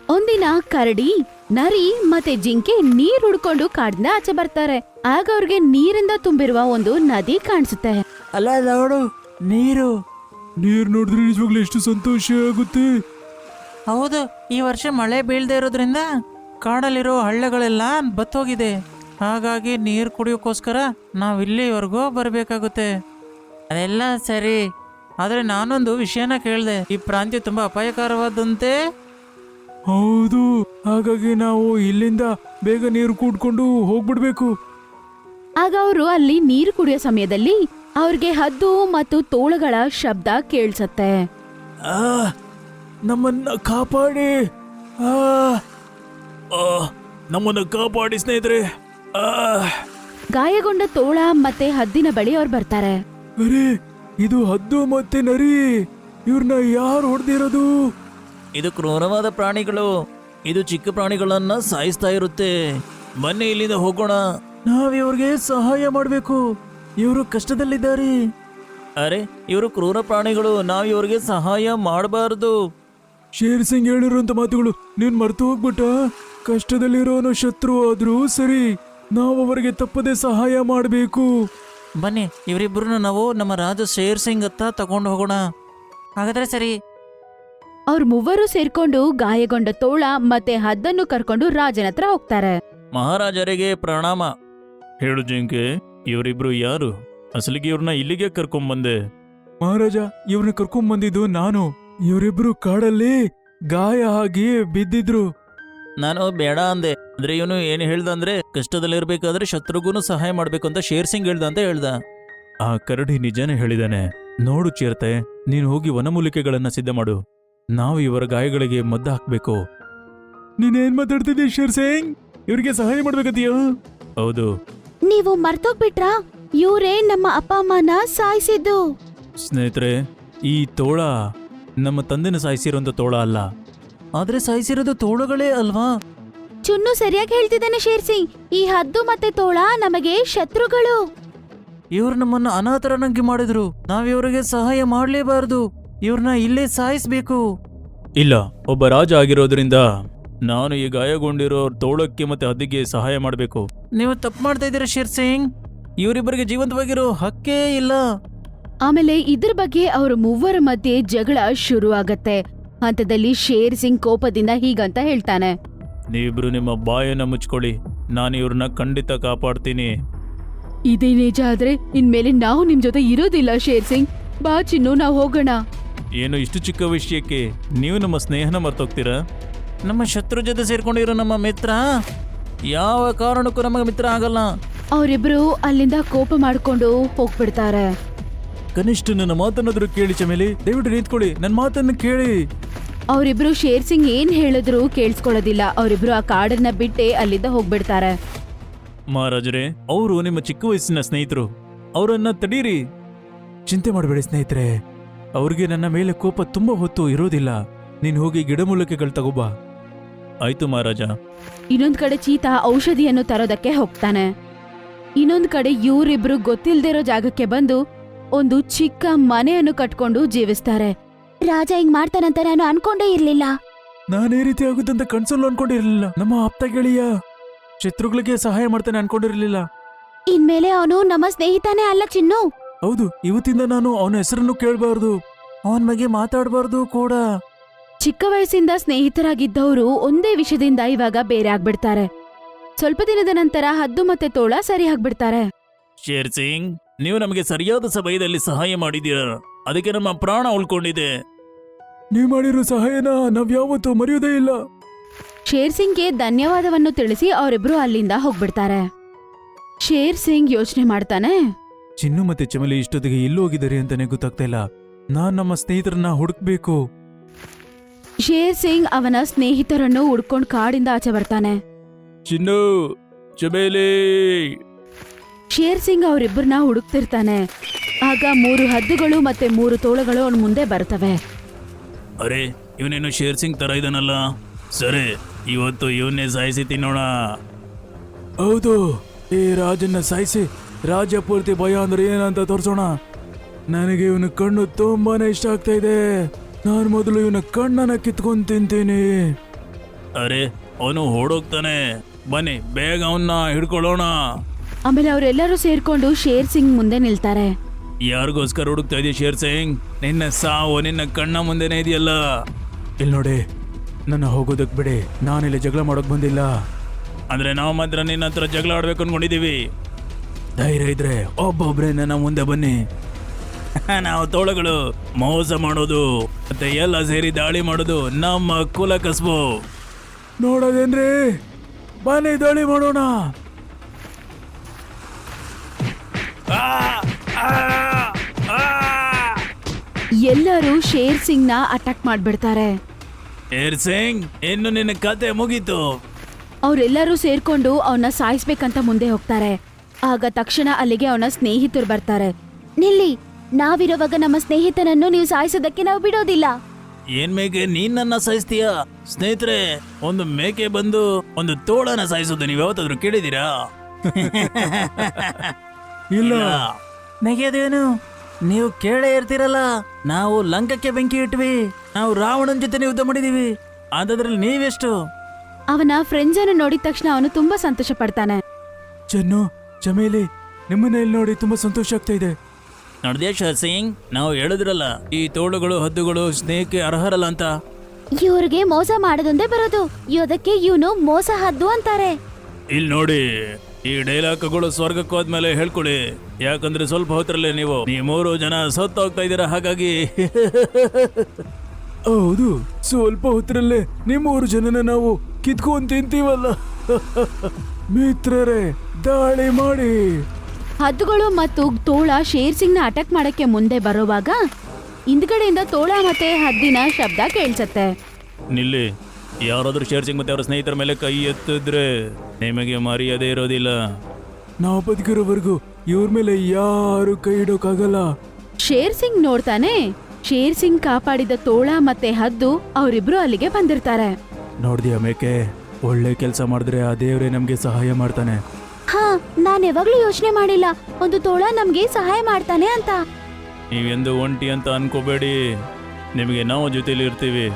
ಒಂದಿನ ಕರಡಿ, ನರಿ ಮತ್ತೆ ಜಿಂಕೆ ನೀರ್ ಹುಡ್ಕೊಂಡು ಕಾಡಿಂದ ಆಚೆ ಬರ್ತಾರೆ. ಆಗ ಅವ್ರಿಗೆ ನೀರಿಂದ ತುಂಬಿರುವ ಒಂದು ನದಿ ಕಾಣಿಸುತ್ತೆ. ಅಲ್ಲ ನೋಡು, ನೀರು. ನೀರ್ ನೋಡಿದ್ರೆ ನಿಜವಾಗ್ಲೂ ಎಷ್ಟು ಸಂತೋಷ ಆಗುತ್ತೆ. ಹೌದು, ಈ ವರ್ಷ ಮಳೆ ಬೀಳದೆ ಇರೋದ್ರಿಂದ ಕಾಡಲ್ಲಿರೋ ಹಳ್ಳಗಳೆಲ್ಲ ಬತ್ತೋಗಿದೆ. ಹಾಗಾಗಿ ನೀರು ಕುಡಿಯೋಕ್ಕೋಸ್ಕರ ನಾವು ಇಲ್ಲಿವರೆಗೂ ಬರಬೇಕಾಗುತ್ತೆ. ಅದೆಲ್ಲ ಸರಿ, ಆದರೆ ನಾನೊಂದು ವಿಷಯನ ಕೇಳಿದೆ. ಈ ಪ್ರಾಂತ್ಯ ತುಂಬಾ ಅಪಾಯಕರವಾದಂತೆ. ಹೌದು, ಹಾಗಾಗಿ ನಾವು ಇಲ್ಲಿಂದ ಬೇಗ ನೀರು ಕೂಡ್ಕೊಂಡು ಹೋಗ್ಬಿಡ್ಬೇಕು. ಆಗ ಅವರು ಅಲ್ಲಿ ನೀರು ಕುಡಿಯೋ ಸಮಯದಲ್ಲಿ ಅವ್ರಿಗೆ ಹದ್ದು ಮತ್ತು ತೋಳಗಳ ಶಬ್ದ ಕೇಳಿಸತ್ತೆ. ಆ ನಮ್ಮನ್ನ ಕಾಪಾಡಿ, ಆ ಆ, ನಮ್ಮನ್ನ ಕಾಪಾಡಿ ಸ್ನೇಹಿತರೆ. ಆ ಗಾಯಗೊಂಡ ತೋಳ ಮತ್ತೆ ಹದ್ದಿನ ಬಳಿ ಅವ್ರು ಬರ್ತಾರೆ. ಅರೆ, ಇದು ಹದ್ದು ಮತ್ತೆ ನರಿ. ಇವ್ರನ್ನ ಯಾರು ಹೊಡೆದಿರೋದು? ಇದು ಕ್ರೂರವಾದ ಪ್ರಾಣಿಗಳು. ಇದು ಚಿಕ್ಕ ಪ್ರಾಣಿಗಳನ್ನ ಸಾಯಿಸ್ತಾ ಇರುತ್ತೆ. ಬನ್ನಿ ಇಲ್ಲಿಂದ ಹೋಗೋಣ. ನಾವಿವ್ರಿಗೆ ಸಹಾಯ ಮಾಡ್ಬೇಕು. ಇವರು ಕಷ್ಟದಲ್ಲಿದ್ದಾರೆ. ಅರೆ, ಇವರು ಕ್ರೂರ ಪ್ರಾಣಿಗಳು. ನಾವು ಇವ್ರಿಗೆ ಸಹಾಯ ಮಾಡಬಾರದು. ಶೇರ್ ಸಿಂಗ್ ಹೇಳಿರುವಂತ ಮಾತುಗಳು ನೀನ್ ಮರ್ತು ಹೋಗ್ಬಿಟ್ಟ. ಕಷ್ಟದಲ್ಲಿರೋನು ಶತ್ರು ಆದ್ರೂ ಸರಿ, ನಾವು ಅವರಿಗೆ ತಪ್ಪದೆ ಸಹಾಯ ಮಾಡಬೇಕು. ಬನ್ನಿ, ಇವರಿಬ್ಬರನ್ನ ನಾವು ನಮ್ಮ ರಾಜ ಶೇರ್ ಸಿಂಗ್ ಹತ್ತ ತಗೊಂಡು ಹೋಗೋಣ. ಹಾಗಾದ್ರೆ ಸರಿ. ಅವ್ರ ಮೂವರು ಸೇರ್ಕೊಂಡು ಗಾಯಗೊಂಡ ತೋಳ ಮತ್ತೆ ಹದ್ದನ್ನು ಕರ್ಕೊಂಡು ರಾಜನ ಹತ್ರ ಹೋಗ್ತಾರೆ. ಮಹಾರಾಜರಿಗೆ ಪ್ರಣಾಮ. ಹೇಳು ಜಿಂಕೆ, ಇವರಿಬ್ರು ಯಾರು? ಅಸಲಿಗೆ ಇವ್ರನ್ನ ಇಲ್ಲಿಗೆ ಕರ್ಕೊಂಬಂದೆ. ಮಹಾರಾಜ, ಇವ್ರನ್ನ ಕರ್ಕೊಂಡ್ ಬಂದಿದ್ದು ನಾನು. ಇವರಿಬ್ರು ಕಾಡಲ್ಲಿ ಗಾಯ ಆಗಿ ಬಿದ್ದಿದ್ರು. ನಾನು ಬೇಡ ಅಂದೆ. ಅಂದ್ರೆ ಇವನು ಏನು ಹೇಳ್ದ ಅಂದ್ರೆ, ಕಷ್ಟದಲ್ಲಿರ್ಬೇಕಾದ್ರೆ ಶತ್ರುಗೂ ಸಹಾಯ ಮಾಡ್ಬೇಕು ಅಂತ ಶೇರ್ ಸಿಂಗ್ ಹೇಳ್ದ ಅಂತ ಹೇಳ್ದ. ಆ ಕರಡಿ ನಿಜಾನೇ ಹೇಳಿದಾನೆ. ನೋಡು ಚಿರತೆ, ನೀನು ಹೋಗಿ ವನಮೂಲಿಕೆಗಳನ್ನ ಸಿದ್ಧ ಮಾಡು. ನಾವು ಇವರ ಗಾಯಗಳಿಗೆ ಮದ್ದು ಹಾಕ್ಬೇಕು. ನೀನೇನ್ ಮಾತಾಡ್ತಿದ್ದೀಯ ಶೇರ್ ಸಿಂಗ್? ಇವ್ರಿಗೆ ಸಹಾಯ ಮಾಡ್ಬೇಕಂತೀಯ? ಹೌದು. ನೀವು ಮರ್ತೋಗ್ಬಿಟ್ರಾ? ಇವ್ರೇ ನಮ್ಮ ಅಪ್ಪ ಅಮ್ಮನ ಸಾಯಿಸಿದ್ದು. ಸ್ನೇಹಿತರೆ, ಈ ತೋಳ ನಮ್ಮ ತಂದೆನ ಸಾಯಿಸಿರೋಂಥ ತೋಳ ಅಲ್ಲ. ಆದ್ರೆ ಸಾಯಿಸಿರೋದು ತೋಳಗಳೇ ಅಲ್ವಾ? ಚುನ್ನು ಸರಿಯಾಗಿ ಹೇಳ್ತಿದ್ದಾನೆ ಶೇರ್ ಸಿಂಗ್. ಈ ಹದ್ದು ಮತ್ತೆ ತೋಳ ನಮಗೆ ಶತ್ರುಗಳು. ಇವ್ರು ನಮ್ಮನ್ನ ಅನಾಥರನ್ನಾಗಿ ಮಾಡಿದ್ರು. ನಾವ್ ಇವ್ರಿಗೆ ಸಹಾಯ ಮಾಡ್ಲೇಬಾರದು. ಇವ್ರನ್ನ ಇಲ್ಲೇ ಸಾಯಿಸ್ಬೇಕು. ಇಲ್ಲ, ಒಬ್ಬ ರಾಜ ಆಗಿರೋದ್ರಿಂದ ನಾನು ಈ ಗಾಯಗೊಂಡಿರೋ ತೋಳಕ್ಕೆ ಮತ್ತೆ ಹದ್ದಿಗೆ ಸಹಾಯ ಮಾಡಬೇಕು. ನೀವು ತಪ್ಪು ಮಾಡ್ತಾ ಇದ್ದೀರಾ ಶೇರ್ ಸಿಂಗ್. ಇವರಿಬ್ಬರಿಗೆ ಜೀವಂತವಾಗಿರೋ ಹಕ್ಕೇ ಇಲ್ಲ. ಆಮೇಲೆ ಇದ್ರ ಬಗ್ಗೆ ಅವ್ರ ಮೂವರ ಮಧ್ಯೆ ಜಗಳ ಶುರು ಆಗತ್ತೆ. ಹಂತದಲ್ಲಿ ಶೇರ್ ಸಿಂಗ್ ಕೋಪದಿಂದ ಹೀಗಂತ ಹೇಳ್ತಾನೆ. ನೀವಿಬ್ರು ನಿಮ್ಮ ಬಾಯನ್ನ ಮುಚ್ಕೊಳ್ಳಿ. ನಾನು ಇವ್ರನ್ನ ಖಂಡಿತ ಕಾಪಾಡ್ತೀನಿ. ಇದೇ ನಿಜ ಆದ್ರೆ ಇನ್ಮೇಲೆ ನಾವು ನಿಮ್ ಜೊತೆ ಇರೋದಿಲ್ಲ ಶೇರ್ ಸಿಂಗ್. ಬಾ ಚಿನ್ನು, ನಾವು ಹೋಗೋಣ. ಏನು ಇಷ್ಟು ಚಿಕ್ಕ ವಿಷಯಕ್ಕೆ ನೀವು ನಮ್ಮ ಸ್ನೇಹನ ಮರ್ತೋಗ್ತೀರಾ? ನಮ್ಮ ಶತ್ರು ಜೊತೆ ಸೇರ್ಕೊಂಡಿರೋ ನಮ್ಮ ಮಿತ್ರ ಯಾವ ಕಾರಣಕ್ಕೂ ನಮಗೆ ಮಿತ್ರ ಆಗಲ್ಲ. ಅವರಿಬ್ರು ಅಲ್ಲಿಂದ ಕೋಪ ಮಾಡ್ಕೊಂಡು ಹೋಗ್ಬಿಡ್ತಾರೆ. ಕನಿಷ್ಠ ನನ್ನ ಮಾತನ್ನಾದ್ರೂ ಕೇಳಿ ಚಮೇಲಿ. ದಯವಿಟ್ಟು ನಿಂತ್ಕೊಳ್ಳಿ, ನನ್ನ ಮಾತನ್ನು ಕೇಳಿ. ಅವರಿಬ್ರು ಶೇರ್ ಸಿಂಗ್ ಏನ್ ಹೇಳಿದ್ರು ಕೇಳಿಸ್ಕೊಳ್ಳೋದಿಲ್ಲ. ಅವರಿಬ್ರು ಆ ಕಾಡನ್ನ ಬಿಟ್ಟೆ ಅಲ್ಲಿಂದ ಹೋಗ್ಬಿಡ್ತಾರೆ. ಮಹಾರಾಜರೇ, ಅವರು ನಿಮ್ಮ ಚಿಕ್ಕ ವಯಸ್ಸಿನ ಸ್ನೇಹಿತರು. ಅವರನ್ನ ತಡೀರಿ. ಚಿಂತೆ ಮಾಡಬೇಡಿ ಸ್ನೇಹಿತರೆ, ಅವ್ರಿಗೆ ನನ್ನ ಮೇಲೆ ಕೋಪ ತುಂಬಾ ಹೊತ್ತು ಇರೋದಿಲ್ಲ. ನೀನು ಹೋಗಿ ಗಿಡಮೂಲಿಕೆಗಳು ತಗೋಬಾ. ಆಯ್ತು ಮಹಾರಾಜ. ಇನ್ನೊಂದ್ ಕಡೆ ಚೀತಾ ಔಷಧಿಯನ್ನು ತರೋದಕ್ಕೆ ಹೋಗ್ತಾನೆ. ಇನ್ನೊಂದ್ ಕಡೆ ಇವರಿಬ್ರು ಗೊತ್ತಿಲ್ದಿರೋ ಜಾಗಕ್ಕೆ ಬಂದು ಒಂದು ಚಿಕ್ಕ ಮನೆಯನ್ನು ಕಟ್ಕೊಂಡು ಜೀವಿಸ್ತಾರೆ. ರಾಜ ಹಿಂಗ್ ಮಾಡ್ತಾನಂತ ನಾನು ಅನ್ಕೊಂಡೇ ಇರ್ಲಿಲ್ಲ. ನಾನೇ ರೀತಿ ಆಗುತ್ತಂತ ಕನ್ಸಲ್ಲೂ ಅನ್ಕೊಂಡಿರ್ಲಿಲ್ಲ. ನಮ್ಮ ಆಪ್ತ ಗೆಳೆಯ ಶತ್ರುಗಳಿಗೆ ಸಹಾಯ ಮಾಡ್ತಾನೆ ಅನ್ಕೊಂಡಿರ್ಲಿಲ್ಲ. ಇನ್ಮೇಲೆ ಅವನು ನಮ್ಮ ಸ್ನೇಹಿತನೇ ಅಲ್ಲ ಚಿನ್ನು. ಹೌದು, ಇವತ್ತಿಂದ ನಾನು ಅವನ ಹೆಸರನ್ನು ಕೇಳಬಾರ್ದು, ಅವನ ಬಗ್ಗೆ ಮಾತಾಡಬಾರ್ದು ಕೂಡ. ಚಿಕ್ಕ ವಯಸ್ಸಿಂದ ಸ್ನೇಹಿತರಾಗಿದ್ದವರು ಒಂದೇ ವಿಷಯದಿಂದ ಇವಾಗ ಬೇರೆ ಆಗ್ಬಿಡ್ತಾರೆ. ಸ್ವಲ್ಪ ದಿನದ ನಂತರ ಹದ್ದು ಮತ್ತೆ ತೋಳ ಸರಿ ಆಗ್ಬಿಡ್ತಾರೆ. ಶೇರ್ ಸಿಂಗ್, ನೀವು ನಮಗೆ ಸರಿಯಾದ ಸಮಯದಲ್ಲಿ ಸಹಾಯ ಮಾಡಿದ್ದೀರ. ಅದಕ್ಕೆ ನಮ್ಮ ಪ್ರಾಣ ಉಳ್ಕೊಂಡಿದೆ. ನೀವು ಮಾಡಿರೋ ಸಹಾಯನ ನಾವ್ಯಾವತ್ತೂ ಮರೆಯೋದೇ ಇಲ್ಲ. ಶೇರ್ ಸಿಂಗ್ಗೆ ಧನ್ಯವಾದವನ್ನು ತಿಳಿಸಿ ಅವರಿಬ್ರು ಅಲ್ಲಿಂದ ಹೋಗ್ಬಿಡ್ತಾರೆ. ಶೇರ್ ಸಿಂಗ್ ಯೋಚನೆ ಮಾಡ್ತಾನೆ. ಚಿನ್ನು ಮತ್ತೆ ಚಮಲಿ ಇಷ್ಟೊತ್ತಿಗೆ ಎಲ್ಲೂ ಹೋಗಿದ್ದಾರೆ ಅಂತಾನೆ ಗೊತ್ತಾಗ್ತಾ ಇಲ್ಲ. ನಾನ್ ನಮ್ಮ ಸ್ನೇಹಿತರನ್ನ ಹುಡುಕ್ಬೇಕು. ಶೇರ್ ಸಿಂಗ್ ಅವನ ಸ್ನೇಹಿತರನ್ನು ಹುಡ್ಕೊಂಡ್ ಕಾಡಿಂದ ಆಚೆ ಬರ್ತಾನೆ. ಚಿನ್ನು, ಚಬೇಲಿ. ಶೇರ್ ಸಿಂಗ್ ಅವರಿಬ್ಬರನ್ನ ಹುಡುಕ್ತಿರ್ತಾನೆ. ಆಗ 3 ಹದ್ದುಗಳು ಮತ್ತೆ 3 ತೋಳಗಳು ಅವನ ಮುಂದೆ ಬರ್ತವೆ. ಅರೆ, ಇವನೇನು ಶೇರ್ ಸಿಂಗ್ ತರ ಇದಾನಲ್ಲ. ಸರಿ, ಇವತ್ತು ಇವನ್ನೇ ಸಾಯಿಸಿ ತಿನ್ನೋಣ. ಹೌದು, ಈ ರಾಜನ್ನ ಸಾಯಿಸಿ ರಾಜ್ಯ ಪೂರ್ತಿ ಭಯ ಅಂದ್ರೆ ಏನಂತ ತೋರ್ಸೋಣ. ನನಗೆ ಇವನ ಕಣ್ಣು ತುಂಬಾನೇ ಇಷ್ಟ ಆಗ್ತಾ ಇದೆ. ನಾನು ಮೊದಲು ಇವನ ಕಣ್ಣನ್ನ ಕಿತ್ಕೊಂಡ್ ತಿಂತೀನಿ. ಅರೆ, ಅವನು ಓಡೋಗ್ತಾನೆ. ಬನ್ನಿ, ಬೇಗ ಅವನ್ನ ಹಿಡ್ಕೊಳ್ಳೋಣ. ಆಮೇಲೆ ಅವರೆಲ್ಲರೂ ಸೇರ್ಕೊಂಡು ಶೇರ್ ಸಿಂಗ್ ಮುಂದೆ ನಿಲ್ತಾರೆ. ಯಾರಿಗೋಸ್ಕರ ಹುಡುಕ್ತಾ ಇದೆಯಾ ಶೇರ್ ಸಿಂಗ್? ನಿನ್ನ ಸಾವು ನಿನ್ನ ಕಣ್ಣ ಮುಂದೆನೇ ಇದೆಯಲ್ಲ. ಇಲ್ಲಿ ನೋಡಿ, ನನ್ನ ಹೋಗೋದಕ್ ಬಿಡಿ. ನಾನಿಲ್ಲಿ ಜಗಳ ಮಾಡೋಕ್ ಬಂದಿಲ್ಲ. ಅಂದ್ರೆ ನಾವು ಮಾತ್ರ ನಿನ್ನ ಹತ್ರ ಜಗಳ ಆಡ್ಬೇಕು ಅನ್ಕೊಂಡಿದೀವಿ. ಧೈರ್ಯ ಇದ್ರೆ ಒಬ್ಬೊಬ್ರೆ ನನ್ನ ಮುಂದೆ ಬನ್ನಿ. ನಾವು ತೋಳಗಳು ಮೋಸ ಮಾಡೋದು ಮತ್ತೆ ಎಲ್ಲ ಸೇರಿ ದಾಳಿ ಮಾಡೋದು ನಮ್ಮ ಕುಲ ಕಸಬು. ನೋಡೋದೇನ್ರಿ, ಬನ್ನಿ ದಾಳಿ ಮಾಡೋಣ. ಎಲ್ಲರೂ ಶೇರ್ ಸಿಂಗ್ ನ ಅಟ್ಯಾಕ್ ಮಾಡ್ಬಿಡ್ತಾರೆ. ಶೇರ್ ಸಿಂಗ್, ಇನ್ನು ನಿನ್ನ ಕತೆ ಮುಗೀತು. ಅವರೆಲ್ಲರೂ ಸೇರ್ಕೊಂಡು ಅವನ್ನ ಸಾಯಿಸ್ಬೇಕಂತ ಮುಂದೆ ಹೋಗ್ತಾರೆ. ಆಗ ತಕ್ಷಣ ಅಲ್ಲಿಗೆ ಅವನ ಸ್ನೇಹಿತರು ಬರ್ತಾರೆ. ನಿಲ್ಲಿ, ನಾವಿರುವಾಗ ನಮ್ಮ ಸ್ನೇಹಿತನನ್ನು ನೀವು ಸಾಯಿಸೋದಕ್ಕೆ ನಾವು ಬಿಡೋದಿಲ್ಲ. ಏನ್ ಮೇಕೆ, ನೀನ್ ನನ್ನ ಸಾಯಿಸ್ತೀಯ? ಸ್ನೇಹಿತರೆ, ಒಂದು ಮೇಕೆ ಬಂದು ಒಂದು ತೋಳನ ಸಾಯಿಸೋದು ನೀವು ಯಾವತ್ತಾದ್ರೂ ಕೇಳಿದೀರಾ? ಇಲ್ಲ. ನೆಗೆದೇನು, ನೀವು ಕೇಳೇ ಇರ್ತೀರಲ್ಲ. ನಾವು ಲಂಕಕ್ಕೆ ಬೆಂಕಿ ಇಟ್ವಿ, ನಾವು ರಾವಣನ ಜೊತೆ ಯುದ್ಧ ಮಾಡಿದೀವಿ. ಅದ್ರಲ್ಲಿ ನೀವೆಷ್ಟು? ಅವನ ಫ್ರೆಂಡ್ಸ್ ಅನ್ನು ನೋಡಿದ ತಕ್ಷಣ ಅವನು ತುಂಬಾ ಸಂತೋಷ ಪಡ್ತಾನೆ. ಚನ್ನು, ಚಮೇಲಿ, ನಿಮ್ಮನ್ನ ಇಲ್ಲಿ ನೋಡಿ ತುಂಬಾ ಸಂತೋಷ ಆಗ್ತಾ ಇದೆ. ನೋಡಿದ್ಯಾ ಶೇರ್ ಸಿಂಗ್, ನಾವು ಹೇಳಿದ್ರಲ್ಲ ಈ ತೋಳುಗಳು ಹದ್ದುಗಳು ಸ್ನೇಹಕ್ಕೆ ಅರ್ಹರಲ್ಲ ಅಂತ. ಇವ್ರಿಗೆ ಮೋಸ ಮಾಡೋದೊಂದೇ ಬರೋದು, ಅದಕ್ಕೆ ಇವನು ಮೋಸ ಹದ್ದು ಅಂತಾರೆ. ಇಲ್ಲಿ ನೋಡಿ, ಈ ಡೈಲಾಗ್ಗಳು ಸ್ವರ್ಗಕ್ಕೆ ಹೋದ್ಮೇಲೆ ಹೇಳ್ಕೊಳ್ಳಿ. ಯಾಕಂದ್ರೆ ಸ್ವಲ್ಪ ಹೊತ್ತರಲ್ಲೇ ನೀವು 3 ಜನ ಸತ್ತೋಗ್ತಾ ಇದ್ದೀರಾ. ಹಾಗಾಗಿ ಹೌದು, ಸ್ವಲ್ಪ ಹೊತ್ತರಲ್ಲೇ 3 ಜನನ ನಾವು ಕಿತ್ಕೊಂಡ್ ತಿಂತೀವಲ್ಲ. ಮಿತ್ರರೇ, ದಾಳಿ ಮಾಡಿ. ಹದ್ದುಗಳು ಮತ್ತು ತೋಳ ಶೇರ್ ಸಿಂಗ್ ನ ಅಟ್ಯಾಕ್ ಮಾಡಕ್ಕೆ ಮುಂದೆ ಬರುವಾಗ ಹಿಂದ್ಗಡೆಯಿಂದ ತೋಳ ಮತ್ತೆ ಹದ್ದಿನ ಶಬ್ದ ಕೇಳಿಸತ್ತೆ. ನಿಲ್ಲಿ, ಯಾರಾದ್ರೂ ಶೇರ್ ಸಿಂಗ್ ಮತ್ತೆ ಅವರ ಸ್ನೇಹಿತರ ಮೇಲೆ ಕೈ ಎತ್ತಿದ್ರೆ ನಿಮಗೆ ಮರ್ಯಾದೆ ಇರೋದಿಲ್ಲ. ನಾವು ಬದುಕಿರೋವರೆಗೂ ಇವ್ರ ಮೇಲೆ ಯಾರು ಕೈ ಇಡೋಕ್ಕಾಗಲ್ಲ. ಶೇರ್ ಸಿಂಗ್ ನೋಡ್ತಾನೆ. ಶೇರ್ ಸಿಂಗ್ ಕಾಪಾಡಿದ ತೋಳ ಮತ್ತೆ ಹದ್ದು ಅವರಿಬ್ರು ಅಲ್ಲಿಗೆ ಬಂದಿರ್ತಾರೆ. ನೋಡ್ದಿಯಾ ಮೇಕೆ, ಒಳ್ಳೆ ಕೆಲಸ ಮಾಡಿದ್ರೆ ಆ ದೇವ್ರೆ ನಮ್ಗೆ ಸಹಾಯ ಮಾಡ್ತಾನೆ. ಹಾ, ನಾನ್ ಯಾವಾಗ್ಲೂ ಯೋಚನೆ ಮಾಡಿಲ್ಲ ಒಂದು ತೋಳ ನಮ್ಗೆ ಸಹಾಯ ಮಾಡ್ತಾನೆ ಅಂತ. ನೀವೆಂದು ಒಂಟಿ ಅಂತ ಅನ್ಕೋಬೇಡಿ, ನಿಮಗೆ ನಾವು ಜೊತೆಲಿ ಇರ್ತೀವಿ.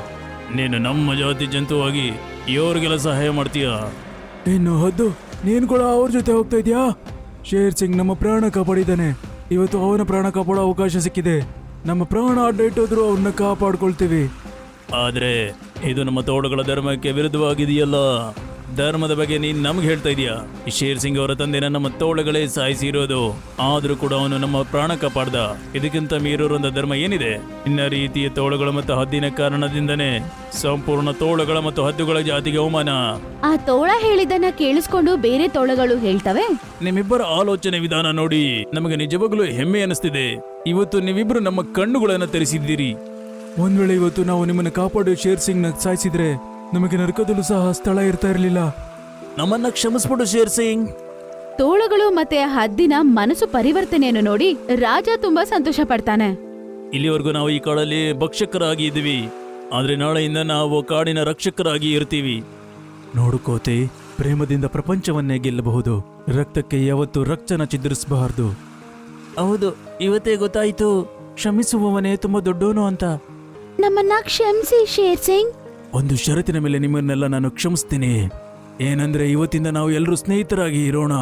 ನೀನು ನಮ್ಮ ಜಾತಿ ಜಂತುವಾಗಿ ಇವ್ರಿಗೆಲ್ಲ ಸಹಾಯ ಮಾಡ್ತೀಯ. ಇನ್ನು ಹದ್ದು, ನೀನ್ ಕೂಡ ಅವ್ರ ಜೊತೆ ಹೋಗ್ತಾ ಇದ್ಯಾ? ಶೇರ್ ಸಿಂಗ್ ನಮ್ಮ ಪ್ರಾಣ ಕಾಪಾಡಿದ್ದಾನೆ. ಇವತ್ತು ಅವನ ಪ್ರಾಣ ಕಾಪಾಡೋ ಅವಕಾಶ ಸಿಕ್ಕಿದೆ. ನಮ್ಮ ಪ್ರಾಣ ಅಡ್ಡ ಇಟ್ಟೋದ್ರು ಅವನ್ನ ಕಾಪಾಡ್ಕೊಳ್ತೀವಿ. ಆದ್ರೆ ಇದು ನಮ್ಮ ತೋಳುಗಳ ಧರ್ಮಕ್ಕೆ ವಿರುದ್ಧವಾಗಿದೆಯಲ್ಲ. ಧರ್ಮದ ಬಗ್ಗೆ ನೀನ್ ನಮ್ಗೆ ಹೇಳ್ತಾ ಇದೀಯಾ? ಶೇರ್ ಸಿಂಗ್ ಅವರ ತಂದೆನ ನಮ್ಮ ತೋಳುಗಳೇ ಸಾಯಿಸಿರೋದು, ಆದ್ರೂ ಕೂಡ ಅವನು ನಮ್ಮ ಪ್ರಾಣ ಕಾಪಾಡ್ದ. ಇದಕ್ಕಿಂತ ಮೀರೋರಂತ ಧರ್ಮ ಏನಿದೆ? ಇನ್ನ ರೀತಿಯ ತೋಳುಗಳು ಮತ್ತು ಹದ್ದಿನ ಕಾರಣದಿಂದನೇ ಸಂಪೂರ್ಣ ತೋಳುಗಳ ಮತ್ತು ಹದ್ದುಗಳ ಜಾತಿಗೆ ಅವಮಾನ. ಆ ತೋಳ ಹೇಳಿದ್ದನ್ನ ಕೇಳಿಸ್ಕೊಂಡು ಬೇರೆ ತೋಳಗಳು ಹೇಳ್ತವೆ. ನಿಮ್ಮಿಬ್ಬರ ಆಲೋಚನೆ ವಿಧಾನ ನೋಡಿ ನಮಗೆ ನಿಜವಾಗ್ಲೂ ಹೆಮ್ಮೆ ಅನಿಸ್ತಿದೆ. ಇವತ್ತು ನೀವಿಬ್ರು ನಮ್ಮ ಕಣ್ಣುಗಳನ್ನ ತೆರೆಸಿದ್ದೀರಿ. ಒಂದ್ ವೇಳೆ ಇವತ್ತು ನಾವು ನಿಮ್ಮನ್ನ ಕಾಪಾಡಿ ಶೇರ್ ಸಿಂಗ್ ನ ಸಾಯಿಸಿದ್ರೆ ನಮಗೆ ನರಕದಲ್ಲೂ ಸಹ ಸ್ಥಳ ಇರ್ತಾ ಇರಲಿಲ್ಲ. ನಮ್ಮನ್ನ ಕ್ಷಮಿಸ್ಬಿಡು ಶೇರ್ ಸಿಂಗ್. ತೋಳಗಳು ಮತ್ತೆ ಹದ್ದಿನ ಮನಸ್ಸು ಪರಿವರ್ತನೆಯನ್ನು ನೋಡಿ ರಾಜ ತುಂಬಾ ಸಂತೋಷ ಪಡ್ತಾನೆ. ಇಲ್ಲಿವರೆಗೂ ನಾವು ಈ ಕಾಡಲ್ಲಿ ಭಕ್ಷಕರಾಗಿ ಇದ್ವಿ, ಆದ್ರೆ ನಾಳೆಯಿಂದ ನಾವು ಕಾಡಿನ ರಕ್ಷಕರಾಗಿ ಇರ್ತೀವಿ. ನೋಡು ಕೋತಿ, ಪ್ರೇಮದಿಂದ ಪ್ರಪಂಚವನ್ನೇ ಗೆಲ್ಲಬಹುದು, ರಕ್ತಕ್ಕೆ ಯಾವತ್ತೂ ರಕ್ತನ ಚಿದ್ರಿಸಬಾರದು. ಹೌದು, ಇವತ್ತೇ ಗೊತ್ತಾಯ್ತು ಕ್ಷಮಿಸುವವನೇ ತುಂಬಾ ದೊಡ್ಡವನು ಅಂತ. ನಮ್ಮನ್ನ ಕ್ಷಮಿಸಿ ಶೇರ್ ಸಿಂಗ್. ಒಂದು ಷರತ್ತಿನ ಮೇಲೆ ನಿಮ್ಮನ್ನೆಲ್ಲ ನಾನು ಕ್ಷಮಿಸ್ತೀನಿ. ಏನಂದ್ರೆ ಇವತ್ತಿಂದ ನಾವು ಎಲ್ಲರೂ ಸ್ನೇಹಿತರಾಗಿ ಇರೋಣ.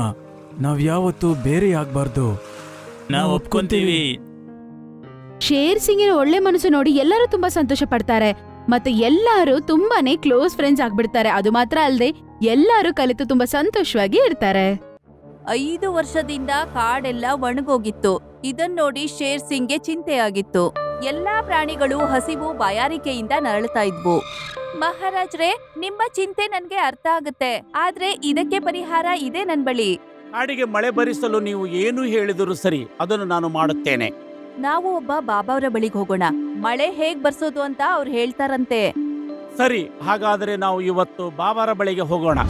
ನಾವ್ ಯಾವತ್ತೂ ಬೇರೆ ಆಗ್ಬಾರ್ದು. ನಾವು ಒಪ್ಕೊಂತೀವಿ. ಶೇರ್ ಸಿಂಗಿನ ಒಳ್ಳೆ ಮನಸ್ಸು ನೋಡಿ ಎಲ್ಲರೂ ತುಂಬಾ ಸಂತೋಷ ಪಡ್ತಾರೆ. ಮತ್ತೆ ಎಲ್ಲರೂ ತುಂಬಾನೇ ಕ್ಲೋಸ್ ಫ್ರೆಂಡ್ಸ್ ಆಗ್ಬಿಡ್ತಾರೆ. ಅದು ಮಾತ್ರ ಅಲ್ಲದೆ ಎಲ್ಲರೂ ಕಲಿತು ತುಂಬಾ ಸಂತೋಷವಾಗಿ ಇರ್ತಾರೆ. 5 ವರ್ಷದಿಂದ ಕಾಡೆಲ್ಲ ಒಣಗೋಗಿತ್ತು. ಇದನ್ ನೋಡಿ ಶೇರ್ ಸಿಂಗ್ಗೆ ಚಿಂತೆಯಾಗಿತ್ತು. ಎಲ್ಲಾ ಪ್ರಾಣಿಗಳು ಹಸಿವು ಬಾಯಾರಿಕೆಯಿಂದ ನರಳುತ್ತಾ ಇದ್ವು. ಮಹಾರಾಜ್ರೆ, ನಿಮ್ಮ ಚಿಂತೆ ನನ್ಗೆ ಅರ್ಥ ಆಗುತ್ತೆ, ಆದ್ರೆ ಇದಕ್ಕೆ ಪರಿಹಾರ ಇದೆ ನನ್ ಬಳಿ. ಕಾಡಿಗೆ ಮಳೆ ಬರಿಸಲು ನೀವು ಏನು ಹೇಳಿದರೂ ಸರಿ, ಅದನ್ನು ನಾನು ಮಾಡುತ್ತೇನೆ. ನಾವು ಒಬ್ಬ ಬಾಬಾವ್ರ ಬಳಿಗೆ ಹೋಗೋಣ. ಮಳೆ ಹೇಗ್ ಬರ್ಸೋದು ಅಂತ ಅವ್ರು ಹೇಳ್ತಾರಂತೆ. ಸರಿ, ಹಾಗಾದರೆ ನಾವು ಇವತ್ತು ಬಾಬಾರ ಬಳಿಗೆ ಹೋಗೋಣ.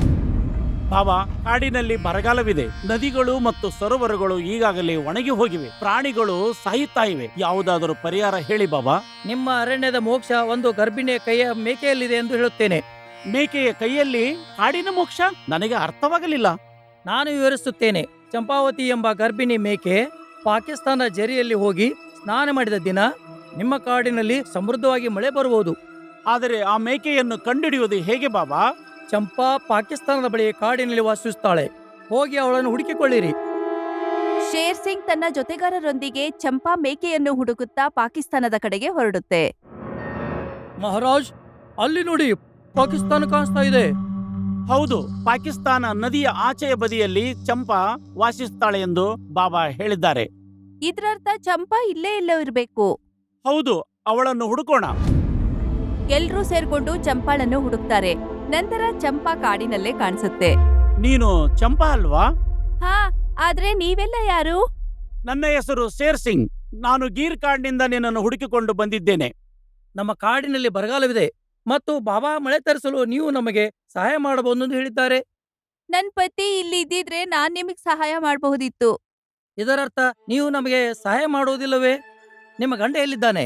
ಬಾಬಾ, ಕಾಡಿನಲ್ಲಿ ಬರಗಾಲವಿದೆ. ನದಿಗಳು ಮತ್ತು ಸರೋವರಗಳು ಈಗಾಗಲೇ ಒಣಗಿ ಹೋಗಿವೆ. ಪ್ರಾಣಿಗಳು ಸಾಯುತ್ತಾ ಇವೆ. ಯಾವುದಾದರೂ ಪರಿಹಾರ ಹೇಳಿ ಬಾಬಾ. ನಿಮ್ಮ ಅರಣ್ಯದ ಮೋಕ್ಷ ಒಂದು ಗರ್ಭಿಣಿಯ ಕೈಯ ಮೇಕೆಯಲ್ಲಿದೆ ಎಂದು ಹೇಳುತ್ತೇನೆ. ಮೇಕೆಯ ಕೈಯಲ್ಲಿ ಕಾಡಿನ ಮೋಕ್ಷ? ನನಗೆ ಅರ್ಥವಾಗಲಿಲ್ಲ. ನಾನು ವಿವರಿಸುತ್ತೇನೆ. ಚಂಪಾವತಿ ಎಂಬ ಗರ್ಭಿಣಿ ಮೇಕೆ ಪಾಕಿಸ್ತಾನ ಜರಿಯಲ್ಲಿ ಹೋಗಿ ಸ್ನಾನ ಮಾಡಿದ ದಿನ ನಿಮ್ಮ ಕಾಡಿನಲ್ಲಿ ಸಮೃದ್ಧವಾಗಿ ಮಳೆ ಬರುವುದು. ಆದರೆ ಆ ಮೇಕೆಯನ್ನು ಕಂಡುಹಿಡಿಯುವುದು ಹೇಗೆ ಬಾಬಾ? ಚಂಪಾ ಪಾಕಿಸ್ತಾನದ ಬಳಿ ಕಾಡಿನಲ್ಲಿ ವಾಸಿಸುತ್ತಾಳೆ. ಹೋಗಿ ಅವಳನ್ನು ಹುಡುಕಿಕೊಳ್ಳಿರಿ. ಶೇರ್ ಸಿಂಗ್ ತನ್ನ ಜೊತೆಗಾರರೊಂದಿಗೆ ಚಂಪಾ ಮೇಕೆಯನ್ನು ಹುಡುಕುತ್ತಾ ಪಾಕಿಸ್ತಾನದ ಕಡೆಗೆ ಹೊರಡುತ್ತೆ. ಮಹಾರಾಜ್, ಅಲ್ಲಿ ನೋಡಿ, ಪಾಕಿಸ್ತಾನ ಕಾಣಿಸ್ತಾ ಇದೆ. ಹೌದು, ಪಾಕಿಸ್ತಾನ ನದಿಯ ಆಚೆಯ ಬದಿಯಲ್ಲಿ ಚಂಪಾ ವಾಸಿಸುತ್ತಾಳೆ ಎಂದು ಬಾಬಾ ಹೇಳಿದ್ದಾರೆ. ಇದ್ರರ್ಥ ಚಂಪಾ ಇಲ್ಲೇ ಎಲ್ಲೋ ಇರಬೇಕು. ಹೌದು, ಅವಳನ್ನು ಹುಡುಕೋಣ. ಎಲ್ರೂ ಸೇರ್ಕೊಂಡು ಚಂಪಾಳನ್ನು ಹುಡುಕ್ತಾರೆ. ನಂತರ ಚಂಪಾ ಕಾಡಿನಲ್ಲೇ ಕಾಣಿಸುತ್ತೆ. ನೀನು ಚಂಪಾ ಅಲ್ವಾ? ಹಾ, ಆದ್ರೆ ನೀವೆಲ್ಲ ಯಾರು? ನನ್ನ ಹೆಸರು ಶೇರ್ ಸಿಂಗ್. ನಾನು ಗೀರ್ ಕಾಡಿನಿಂದ ನಿನ್ನನ್ನು ಹುಡುಕಿಕೊಂಡು ಬಂದಿದ್ದೇನೆ. ನಮ್ಮ ಕಾಡಿನಲ್ಲಿ ಬರಗಾಲವಿದೆ ಮತ್ತು ಬಾಬಾ ಮಳೆ ತರಿಸಲು ನೀವು ನಮಗೆ ಸಹಾಯ ಮಾಡಬಹುದು ಎಂದು ಹೇಳಿದ್ದಾರೆ. ನನ್ ಪತಿ ಇಲ್ಲಿ ಇದ್ದಿದ್ರೆ ನಾನ್ ನಿಮಗ್ ಸಹಾಯ ಮಾಡಬಹುದಿತ್ತು. ಇದರರ್ಥ ನೀವು ನಮಗೆ ಸಹಾಯ ಮಾಡುವುದಿಲ್ಲವೇ? ನಿಮ್ಮ ಗಂಡ ಎಲ್ಲಿದ್ದಾನೆ?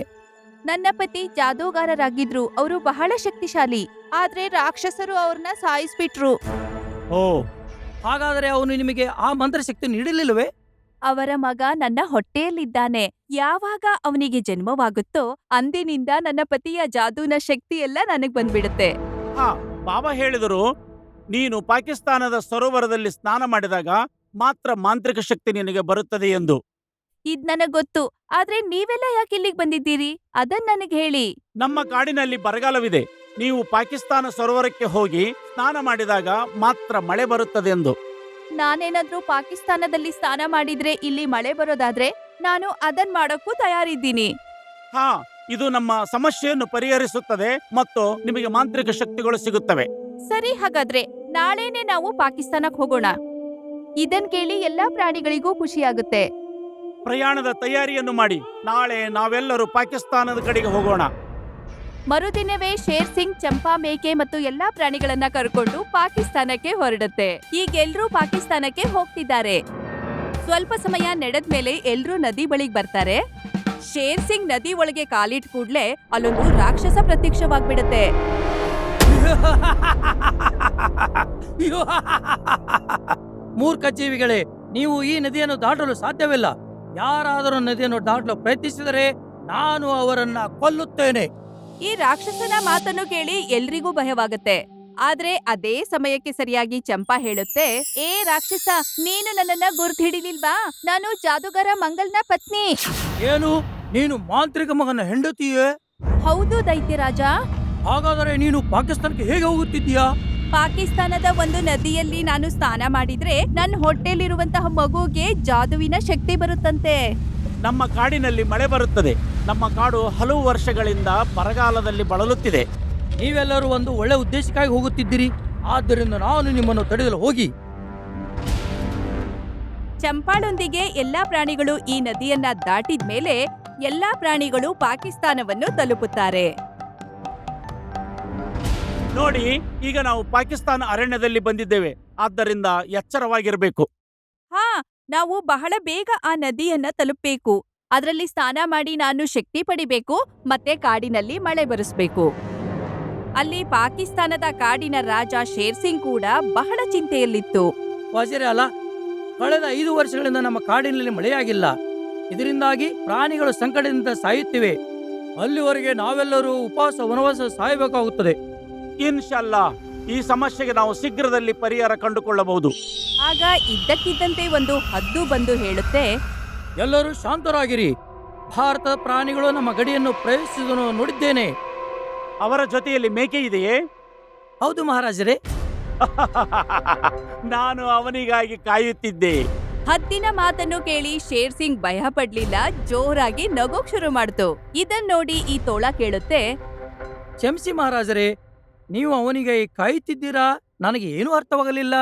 ನನ್ನ ಪತಿ ಜಾದೂಗಾರರಾಗಿದ್ರು. ಅವರು ಬಹಳ ಶಕ್ತಿಶಾಲಿ. ಆದ್ರೆ ರಾಕ್ಷಸರು ಅವ್ರನ್ನ ಸಾಯಿಸ್ಬಿಟ್ರು. ಓ, ಹಾಗಾದರೆ ಅವನು ನಿಮಗೆ ಆ ಮಂತ್ರಶಕ್ತಿ ನೀಡಲಿಲ್ಲವೇ? ಅವರ ಮಗ ನನ್ನ ಹೊಟ್ಟೆಯಲ್ಲಿದ್ದಾನೆ. ಯಾವಾಗ ಅವನಿಗೆ ಜನ್ಮವಾಗುತ್ತೋ ಅಂದಿನಿಂದ ನನ್ನ ಪತಿಯ ಜಾದೂನ ಶಕ್ತಿ ಎಲ್ಲ ನನಗ್ ಬಂದ್ಬಿಡುತ್ತೆ. ಹಾ, ಬಾಬಾ ಹೇಳಿದರು, ನೀನು ಪಾಕಿಸ್ತಾನದ ಸರೋವರದಲ್ಲಿ ಸ್ನಾನ ಮಾಡಿದಾಗ ಮಾತ್ರ ಮಾಂತ್ರಿಕ ಶಕ್ತಿ ನಿನಗೆ ಬರುತ್ತದೆ ಎಂದು. ಇದ್ ನನಗ್ ಗೊತ್ತು. ಆದ್ರೆ ನೀವೆಲ್ಲ ಯಾಕೆ ಇಲ್ಲಿಗೆ ಬಂದಿದ್ದೀರಿ? ಅದನ್ ನನಗ್ ಹೇಳಿ. ನಮ್ಮ ಕಾಡಿನಲ್ಲಿ ಬರಗಾಲವಿದೆ. ನೀವು ಪಾಕಿಸ್ತಾನ ಸರೋವರಕ್ಕೆ ಹೋಗಿ ಸ್ನಾನ ಮಾಡಿದಾಗ ಮಾತ್ರ ಮಳೆ ಬರುತ್ತದೆ ಎಂದು. ನಾನೇನಾದ್ರೂ ಪಾಕಿಸ್ತಾನದಲ್ಲಿ ಸ್ನಾನ ಮಾಡಿದ್ರೆ ಇಲ್ಲಿ ಮಳೆ ಬರೋದಾದ್ರೆ ನಾನು ಅದನ್ ಮಾಡೋಕ್ಕೂ ತಯಾರಿದ್ದೀನಿ. ಹಾ, ಇದು ನಮ್ಮ ಸಮಸ್ಯೆಯನ್ನು ಪರಿಹರಿಸುತ್ತದೆ ಮತ್ತು ನಿಮಗೆ ಮಾಂತ್ರಿಕ ಶಕ್ತಿಗಳು ಸಿಗುತ್ತವೆ. ಸರಿ, ಹಾಗಾದ್ರೆ ನಾಳೆನೆ ನಾವು ಪಾಕಿಸ್ತಾನಕ್ಕೆ ಹೋಗೋಣ. ಇದನ್ ಕೇಳಿ ಎಲ್ಲಾ ಪ್ರಾಣಿಗಳಿಗೂ ಖುಷಿಯಾಗುತ್ತೆ. ಪ್ರಯಾಣದ ತಯಾರಿಯನ್ನು ಮಾಡಿ. ನಾಳೆ ನಾವೆಲ್ಲರೂ ಪಾಕಿಸ್ತಾನದ ಕಡೆಗೆ ಹೋಗೋಣ. ಮರುದಿನವೇ ಶೇರ್ ಸಿಂಗ್ ಚಂಪಾ ಮೇಕೆ ಮತ್ತು ಎಲ್ಲಾ ಪ್ರಾಣಿಗಳನ್ನ ಕರ್ಕೊಂಡು ಪಾಕಿಸ್ತಾನಕ್ಕೆ ಹೊರಡುತ್ತೆ. ಈಗ ಎಲ್ರೂ ಪಾಕಿಸ್ತಾನಕ್ಕೆ ಹೋಗ್ತಿದ್ದಾರೆ. ಸ್ವಲ್ಪ ಸಮಯ ನಡೆದ್ಮೇಲೆ ಎಲ್ರೂ ನದಿ ಬಳಿಗೆ ಬರ್ತಾರೆ. ಶೇರ್ ಸಿಂಗ್ ನದಿ ಒಳಗೆ ಕಾಲಿಟ್ ಕೂಡ್ಲೆ ಅಲ್ಲೊಂದು ರಾಕ್ಷಸ ಪ್ರತ್ಯಕ್ಷವಾಗ್ಬಿಡುತ್ತೆ. ಮೂರ್ಖ ಜೀವಿಗಳೇ, ನೀವು ಈ ನದಿಯನ್ನು ದಾಟಲು ಸಾಧ್ಯವಿಲ್ಲ. ಯಾರಾದರೂ ನದಿಯನ್ನು ದಾಟಲು ಪ್ರಯತ್ನಿಸಿದರೆ ನಾನು ಅವರನ್ನ ಕೊಲ್ಲುತ್ತೇನೆ. ಈ ರಾಕ್ಷಸನ ಮಾತನ್ನು ಕೇಳಿ ಎಲ್ರಿಗೂ ಭಯವಾಗುತ್ತೆ. ಆದ್ರೆ ಅದೇ ಸಮಯಕ್ಕೆ ಸರಿಯಾಗಿ ಚಂಪಾ ಹೇಳುತ್ತೆ, ಏ ರಾಕ್ಷಸ, ನೀನು ನನ್ನನ್ನ ಗುರ್ತು ಹಿಡಿಲಿಲ್ವಾ? ನಾನು ಜಾದೂಗಾರ ಮಂಗಲ್ನ ಪತ್ನಿ. ಏನು, ನೀನು ಮಾಂತ್ರಿಕ ಮಗನ ಹೆಂಡತಿಯೇ? ಹೌದು ದೈತ್ಯರಾಜ. ಹಾಗಾದರೆ ನೀನು ಪಾಕಿಸ್ತಾನಕ್ಕೆ ಹೇಗೆ ಹೋಗುತ್ತಿದ್ದೀಯಾ? ಪಾಕಿಸ್ತಾನದ ಒಂದು ನದಿಯಲ್ಲಿ ನಾನು ಸ್ನಾನ ಮಾಡಿದ್ರೆ ನನ್ನ ಹೊಟ್ಟೆಲಿರುವಂತಹ ಮಗುಗೆ ಜಾದುವಿನ ಶಕ್ತಿ ಬರುತ್ತಂತೆ. ನಮ್ಮ ಕಾಡಿನಲ್ಲಿ ಮಳೆ ಬರುತ್ತದೆ. ನಮ್ಮ ಕಾಡು ಹಲವು ವರ್ಷಗಳಿಂದ ಬರಗಾಲದಲ್ಲಿ ಬಳಲುತ್ತಿದೆ. ನೀವೆಲ್ಲರೂ ಒಂದು ಒಳ್ಳೆ ಉದ್ದೇಶಕ್ಕಾಗಿ ಹೋಗುತ್ತಿದ್ದೀರಿ. ಆದ್ದರಿಂದ ನಾನು ನಿಮ್ಮನ್ನು ತಡೆಯಲು ಹೋಗಿ. ಚಂಪಾಳೊಂದಿಗೆ ಎಲ್ಲಾ ಪ್ರಾಣಿಗಳು ಈ ನದಿಯನ್ನ ದಾಟಿದ ಮೇಲೆ ಎಲ್ಲಾ ಪ್ರಾಣಿಗಳು ಪಾಕಿಸ್ತಾನವನ್ನು ತಲುಪುತ್ತಾರೆ. ನೋಡಿ, ಈಗ ನಾವು ಪಾಕಿಸ್ತಾನ ಅರಣ್ಯದಲ್ಲಿ ಬಂದಿದ್ದೇವೆ. ಆದ್ದರಿಂದ ಎಚ್ಚರವಾಗಿರಬೇಕು. ಹಾ, ನಾವು ಬಹಳ ಬೇಗ ಆ ನದಿಯನ್ನ ತಲುಪಬೇಕು. ಅದರಲ್ಲಿ ಸ್ನಾನ ಮಾಡಿ ನಾನು ಶಕ್ತಿ ಪಡಿಬೇಕು ಮತ್ತೆ ಕಾಡಿನಲ್ಲಿ ಮಳೆ ಬರಿಸ್ಬೇಕು. ಅಲ್ಲಿ ಪಾಕಿಸ್ತಾನದ ಕಾಡಿನ ರಾಜ ಶೇರ್ ಸಿಂಗ್ ಕೂಡ ಬಹಳ ಚಿಂತೆಯಲ್ಲಿತ್ತು. ವಾಜಿರೆ ಅಲ್ಲ, ಕಳೆದ 5 ವರ್ಷಗಳಿಂದ ನಮ್ಮ ಕಾಡಿನಲ್ಲಿ ಮಳೆಯಾಗಿಲ್ಲ. ಇದರಿಂದಾಗಿ ಪ್ರಾಣಿಗಳು ಸಂಕಟದಿಂದ ಸಾಯುತ್ತಿವೆ. ಅಲ್ಲಿವರೆಗೆ ನಾವೆಲ್ಲರೂ ಉಪವಾಸ ವನವಾಸ ಸಾಯಬೇಕಾಗುತ್ತದೆ. ಇನ್ಶಾಲ್ಲಾ, ಈ ಸಮಸ್ಯೆಗೆ ನಾವು ಶೀಘ್ರದಲ್ಲಿ ಪರಿಹಾರ ಕಂಡುಕೊಳ್ಳಬಹುದು. ಆಗ ಇದ್ದಕ್ಕಿದ್ದಂತೆ ಒಂದು ಹದ್ದು ಬಂದು ಹೇಳುತ್ತೆ, ಎಲ್ಲರೂ ಶಾಂತರಾಗಿರಿ. ಭಾರತದ ಪ್ರಾಣಿಗಳು ನಮ್ಮ ಗಡಿಯನ್ನು ಪ್ರವೇಶಿಸುವುದನ್ನು ನೋಡಿದ್ದೇನೆ. ಅವರ ಜೊತೆಯಲ್ಲಿ ಮೇಕೆ ಇದೆಯೇ? ಹೌದು ಮಹಾರಾಜರೇ. ನಾನು ಅವನಿಗಾಗಿ ಕಾಯುತ್ತಿದ್ದೆ. ಹದ್ದಿನ ಮಾತನ್ನು ಕೇಳಿ ಶೇರ್ ಸಿಂಗ್ ಭಯ ಪಡ್ಲಿಲ್ಲ, ಜೋರಾಗಿ ನಗೋಕ್ ಶುರು ಮಾಡ್ತು. ಇದನ್ ನೋಡಿ ಈ ತೋಳ ಕೇಳುತ್ತೆ, ಕ್ಷಮಿಸಿ ಮಹಾರಾಜರೇ, ನೀವು ಅವನಿಗೆ ಕಾಯುತ್ತಿದ್ದೀರಾ? ನನಗೆ ಏನೂ ಅರ್ಥವಾಗಲಿಲ್ಲ.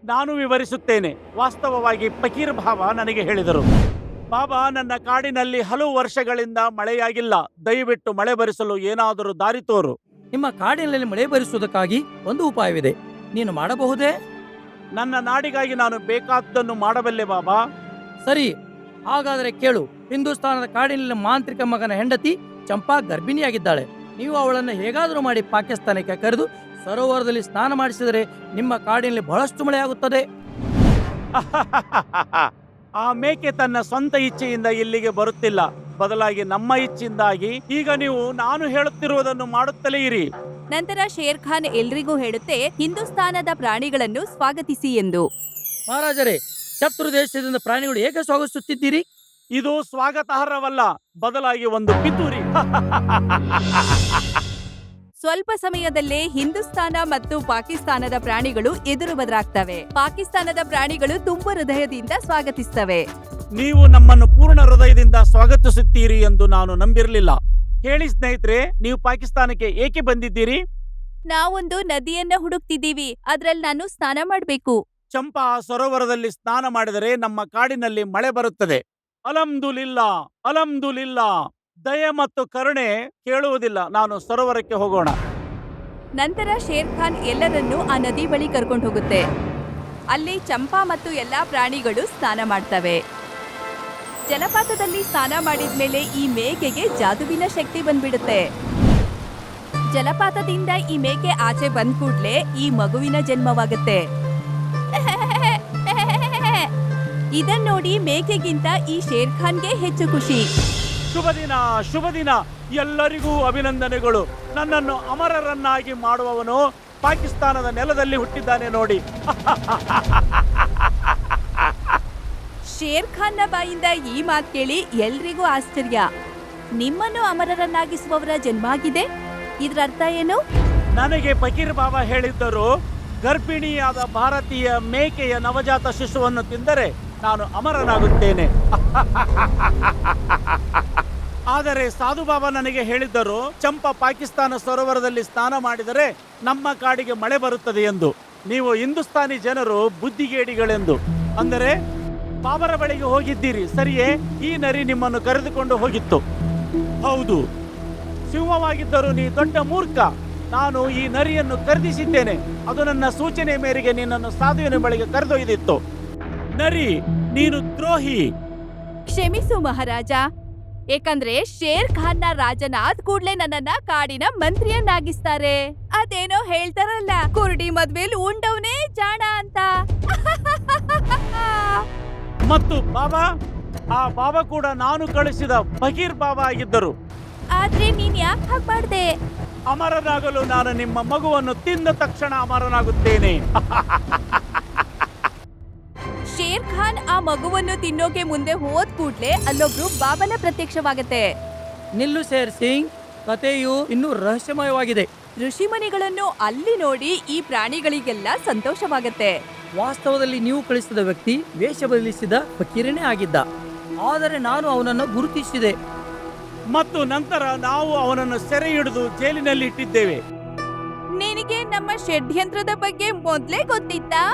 ನಾನು ವಿವರಿಸುತ್ತೇನೆ. ವಾಸ್ತವವಾಗಿ ಫಕೀರ್ ಭಾವ ನನಗೆ ಹೇಳಿದರು. ಬಾಬಾ, ನನ್ನ ಕಾಡಿನಲ್ಲಿ ಹಲವು ವರ್ಷಗಳಿಂದ ಮಳೆಯಾಗಿಲ್ಲ. ದಯವಿಟ್ಟು ಮಳೆ ಬರಿಸಲು ಏನಾದರೂ ದಾರಿ ತೋರು. ನಿಮ್ಮ ಕಾಡಿನಲ್ಲಿ ಮಳೆ ಬರಿಸುವುದಕ್ಕಾಗಿ ಒಂದು ಉಪಾಯವಿದೆ. ನೀನು ಮಾಡಬಹುದೇ? ನನ್ನ ನಾಡಿಗಾಗಿ ನಾನು ಬೇಕಾದ್ದನ್ನು ಮಾಡಬಲ್ಲೆ ಬಾಬಾ. ಸರಿ, ಹಾಗಾದರೆ ಕೇಳು. ಹಿಂದೂಸ್ತಾನದ ಕಾಡಿನಲ್ಲಿ ಮಾಂತ್ರಿಕ ಮಗನ ಹೆಂಡತಿ ಚಂಪಾ ಗರ್ಭಿಣಿಯಾಗಿದ್ದಾಳೆ. ನೀವು ಅವಳನ್ನು ಹೇಗಾದರೂ ಮಾಡಿ ಪಾಕಿಸ್ತಾನಕ್ಕೆ ಕರೆದು ಸರೋವರದಲ್ಲಿ ಸ್ನಾನ ಮಾಡಿಸಿದರೆ ನಿಮ್ಮ ಕಾಡಿನಲ್ಲಿ ಬಹಳಷ್ಟು ಮಳೆಯಾಗುತ್ತದೆ. ಆ ಮೇಕೆ ತನ್ನ ಸ್ವಂತ ಇಚ್ಛೆಯಿಂದ ಇಲ್ಲಿಗೆ ಬರುತ್ತಿಲ್ಲ, ಬದಲಾಗಿ ನಮ್ಮ ಇಚ್ಛೆಯಿಂದಾಗಿ ಈಗ ನೀವು ನಾನು ಹೇಳುತ್ತಿರುವುದನ್ನು ಮಾಡುತ್ತಲೇ ಇರಿ. ನಂತರ ಶೇರ್ ಖಾನ್ ಎಲ್ರಿಗೂ ಹೇಳುತ್ತೆ, ಹಿಂದೂಸ್ತಾನದ ಪ್ರಾಣಿಗಳನ್ನು ಸ್ವಾಗತಿಸಿ ಎಂದು. ಮಹಾರಾಜರೇ, ಶತ್ರು ದೇಶದಿಂದ ಪ್ರಾಣಿಗಳು ಹೇಗೆ ಸ್ವಾಗತಿಸುತ್ತಿದ್ದೀರಿ? ಇದು ಸ್ವಾಗತಾರ್ಹವಲ್ಲ, ಬದಲಾಗಿ ಒಂದು ಪಿತೂರಿ. ಸ್ವಲ್ಪ ಸಮಯದಲ್ಲೇ ಹಿಂದೂಸ್ತಾನ ಮತ್ತು ಪಾಕಿಸ್ತಾನದ ಪ್ರಾಣಿಗಳು ಎದುರು ಬದಲಾಗ್ತವೆ. ಪಾಕಿಸ್ತಾನದ ಪ್ರಾಣಿಗಳು ತುಂಬ ಹೃದಯದಿಂದ ಸ್ವಾಗತಿಸ್ತವೆ. ನೀವು ನಮ್ಮನ್ನು ಪೂರ್ಣ ಹೃದಯದಿಂದ ಸ್ವಾಗತಿಸುತ್ತೀರಿ ಎಂದು ನಾನು ನಂಬಿರಲಿಲ್ಲ. ಹೇಳಿ ಸ್ನೇಹಿತರೆ, ನೀವು ಪಾಕಿಸ್ತಾನಕ್ಕೆ ಏಕೆ ಬಂದಿದ್ದೀರಿ? ನಾವೊಂದು ನದಿಯನ್ನ ಹುಡುಕ್ತಿದ್ದೀವಿ, ಅದ್ರಲ್ಲಿ ನಾನು ಸ್ನಾನ ಮಾಡ್ಬೇಕು. ಚಂಪಾ ಸರೋವರದಲ್ಲಿ ಸ್ನಾನ ಮಾಡಿದರೆ ನಮ್ಮ ಕಾಡಿನಲ್ಲಿ ಮಳೆ ಬರುತ್ತದೆ. ಅಲ್ಹಮ್ದುಲಿಲ್ಲಾ, ಅಲ್ಹಮ್ದುಲಿಲ್ಲಾ. ದಯೆ ಮತ್ತು ಕರುಣೆ ಕೇಳುವುದಿಲ್ಲ. ನಾನು ಸರೋವರಕ್ಕೆ ಹೋಗೋಣ. ನಂತರ ಶೇರ್ ಖಾನ್ ಎಲ್ಲರನ್ನೂ ಆ ನದಿ ಬಳಿ ಕರ್ಕೊಂಡು ಹೋಗುತ್ತೆ. ಅಲ್ಲಿ ಚಂಪಾ ಮತ್ತು ಎಲ್ಲಾ ಪ್ರಾಣಿಗಳು ಸ್ನಾನ ಮಾಡ್ತವೆ. ಜಲಪಾತದಲ್ಲಿ ಸ್ನಾನ ಮಾಡಿದ್ಮೇಲೆ ಈ ಮೇಕೆಗೆ ಜಾದುವಿನ ಶಕ್ತಿ ಬಂದ್ಬಿಡುತ್ತೆ. ಜಲಪಾತದಿಂದ ಈ ಮೇಕೆ ಆಚೆ ಬಂದ್ ಕೂಡ್ಲೆ ಈ ಮಗುವಿನ ಜನ್ಮವಾಗುತ್ತೆ. ಇದನ್ ನೋಡಿ ಮೇಕೆಗಿಂತ ಈ ಶೇರ್ ಖಾನ್ಗೆ ಹೆಚ್ಚು ಖುಷಿ. ಶುಭ ದಿನ, ಶುಭ ದಿನ. ಎಲ್ಲರಿಗೂ ಅಭಿನಂದನೆಗಳು. ನನ್ನನ್ನು ಅಮರರನ್ನಾಗಿ ಮಾಡುವವನು ಪಾಕಿಸ್ತಾನದ ನೆಲದಲ್ಲಿ ಹುಟ್ಟಿದ್ದಾನೆ ನೋಡಿ. ಶೇರ್ ಖಾನ್ನ ಬಾಯಿಂದ ಈ ಮಾತು ಕೇಳಿ ಎಲ್ರಿಗೂ ಆಶ್ಚರ್ಯ. ನಿಮ್ಮನ್ನು ಅಮರರನ್ನಾಗಿಸುವವರ ಜನ್ಮ ಆಗಿದೆ, ಇದ್ರ ಅರ್ಥ ಏನು? ನನಗೆ ಫಕೀರ್ ಬಾಬಾ ಹೇಳಿದ್ದರು, ಗರ್ಭಿಣಿಯಾದ ಭಾರತೀಯ ಮೇಕೆಯ ನವಜಾತ ಶಿಶುವನ್ನು ತಿಂದರೆ ನಾನು ಅಮರನಾಗುತ್ತೇನೆ. ಆದರೆ ಸಾಧು ಬಾಬಾ ನನಗೆ ಹೇಳಿದ್ದರು, ಚಂಪಾ ಪಾಕಿಸ್ತಾನ ಸರೋವರದಲ್ಲಿ ಸ್ನಾನ ಮಾಡಿದರೆ ನಮ್ಮ ಕಾಡಿಗೆ ಮಳೆ ಬರುತ್ತದೆ ಎಂದು. ನೀವು ಹಿಂದೂಸ್ತಾನಿ ಜನರು ಬುದ್ಧಿಗೇಡಿಗಳೆಂದು. ಅಂದರೆ ಬಾಬರ ಬಳಿಗೆ ಹೋಗಿದ್ದೀರಿ, ಸರಿಯೇ? ಈ ನರಿ ನಿಮ್ಮನ್ನು ಕರೆದುಕೊಂಡು ಹೋಗಿತ್ತು. ಹೌದು, ಸಿಂಹವಾಗಿದ್ದರೂ ನೀ ದೊಡ್ಡ ಮೂರ್ಖ. ನಾನು ಈ ನರಿಯನ್ನು ಖರೀದಿಸಿದ್ದೇನೆ. ಅದು ನನ್ನ ಸೂಚನೆ ಮೇರೆಗೆ ನಿನ್ನನ್ನು ಸಾಧುವಿನ ಬಳಿಗೆ ಕರೆದೊಯ್ದಿತ್ತು. ನರಿ, ನೀನು ದ್ರೋಹಿ. ಕ್ಷಮಿಸು ಮಹಾರಾಜ, ಏಕಂದ್ರೆ ಶೇರ್ ಖಾನ್ನ ರಾಜನಾದ್ ಕೂಡ್ಲೆ ನನ್ನನ್ನ ಕಾಡಿನ ಮಂತ್ರಿಯನ್ನಾಗಿಸ್ತಾರೆ. ಅದೇನೋ ಹೇಳ್ತಾರಲ್ಲ, ಕುರುಡಿ ಮದ್ವೆಲ್ ಉಂಡವನೇ ಜಾಣ ಅಂತ. ಮತ್ತು ಬಾಬಾ, ಆ ಬಾಬಾ ಕೂಡ ನಾನು ಕಳಿಸಿದ ಫಕೀರ್ ಬಾಬಾ ಆಗಿದ್ದರು. ಆದ್ರೆ ನೀನ್ ಯಾಕೆ ಹಾಗೆ ಮಾಡ್ದೆ? ಅಮರನಾಗಲು ನಾನು ನಿಮ್ಮ ಮಗುವನ್ನು ತಿಂದ ತಕ್ಷಣ ಅಮರನಾಗುತ್ತೇನೆ. ಶೇರ್ ಖಾನ್ ಆ ಮಗುವನ್ನು ತಿನ್ನೋಕೆ ಮುಂದೆ ಹೋದ್ ಕೂಡ್ಲೆ ಅಲ್ಲೊಬ್ರು ಬಾಬನ ಪ್ರತ್ಯಕ್ಷವಾಗತ್ತೆ. ನಿಲ್ಲು ಶೇರ್ ಸಿಂಗ್, ಕಥೆಯು ಇನ್ನೂ ರಹಸ್ಯಮಯವಾಗಿದೆ. ಋಷಿಮುನಿಗಳನ್ನು ಅಲ್ಲಿ ನೋಡಿ ಈ ಪ್ರಾಣಿಗಳಿಗೆಲ್ಲ ಸಂತೋಷವಾಗತ್ತೆ. ವಾಸ್ತವದಲ್ಲಿ ನೀವು ಕಳಿಸಿದ ವ್ಯಕ್ತಿ ವೇಷ ಬದಲಿಸಿದ ಫಕೀರನೇ ಆಗಿದ್ದ. ಆದರೆ ನಾನು ಅವನನ್ನು ಗುರುತಿಸಿದೆ. ಮತ್ತು ನಂತರ ನಾವು ಅವನನ್ನು ಸೆರೆ ಹಿಡಿದು ಜೈಲಿನಲ್ಲಿ ಇಟ್ಟಿದ್ದೇವೆ. ನಿನಗೆ ನಮ್ಮ ಷಡ್ಯಂತ್ರದ ಬಗ್ಗೆ ಮೊದ್ಲೇ ಗೊತ್ತಿತ್ತಾ?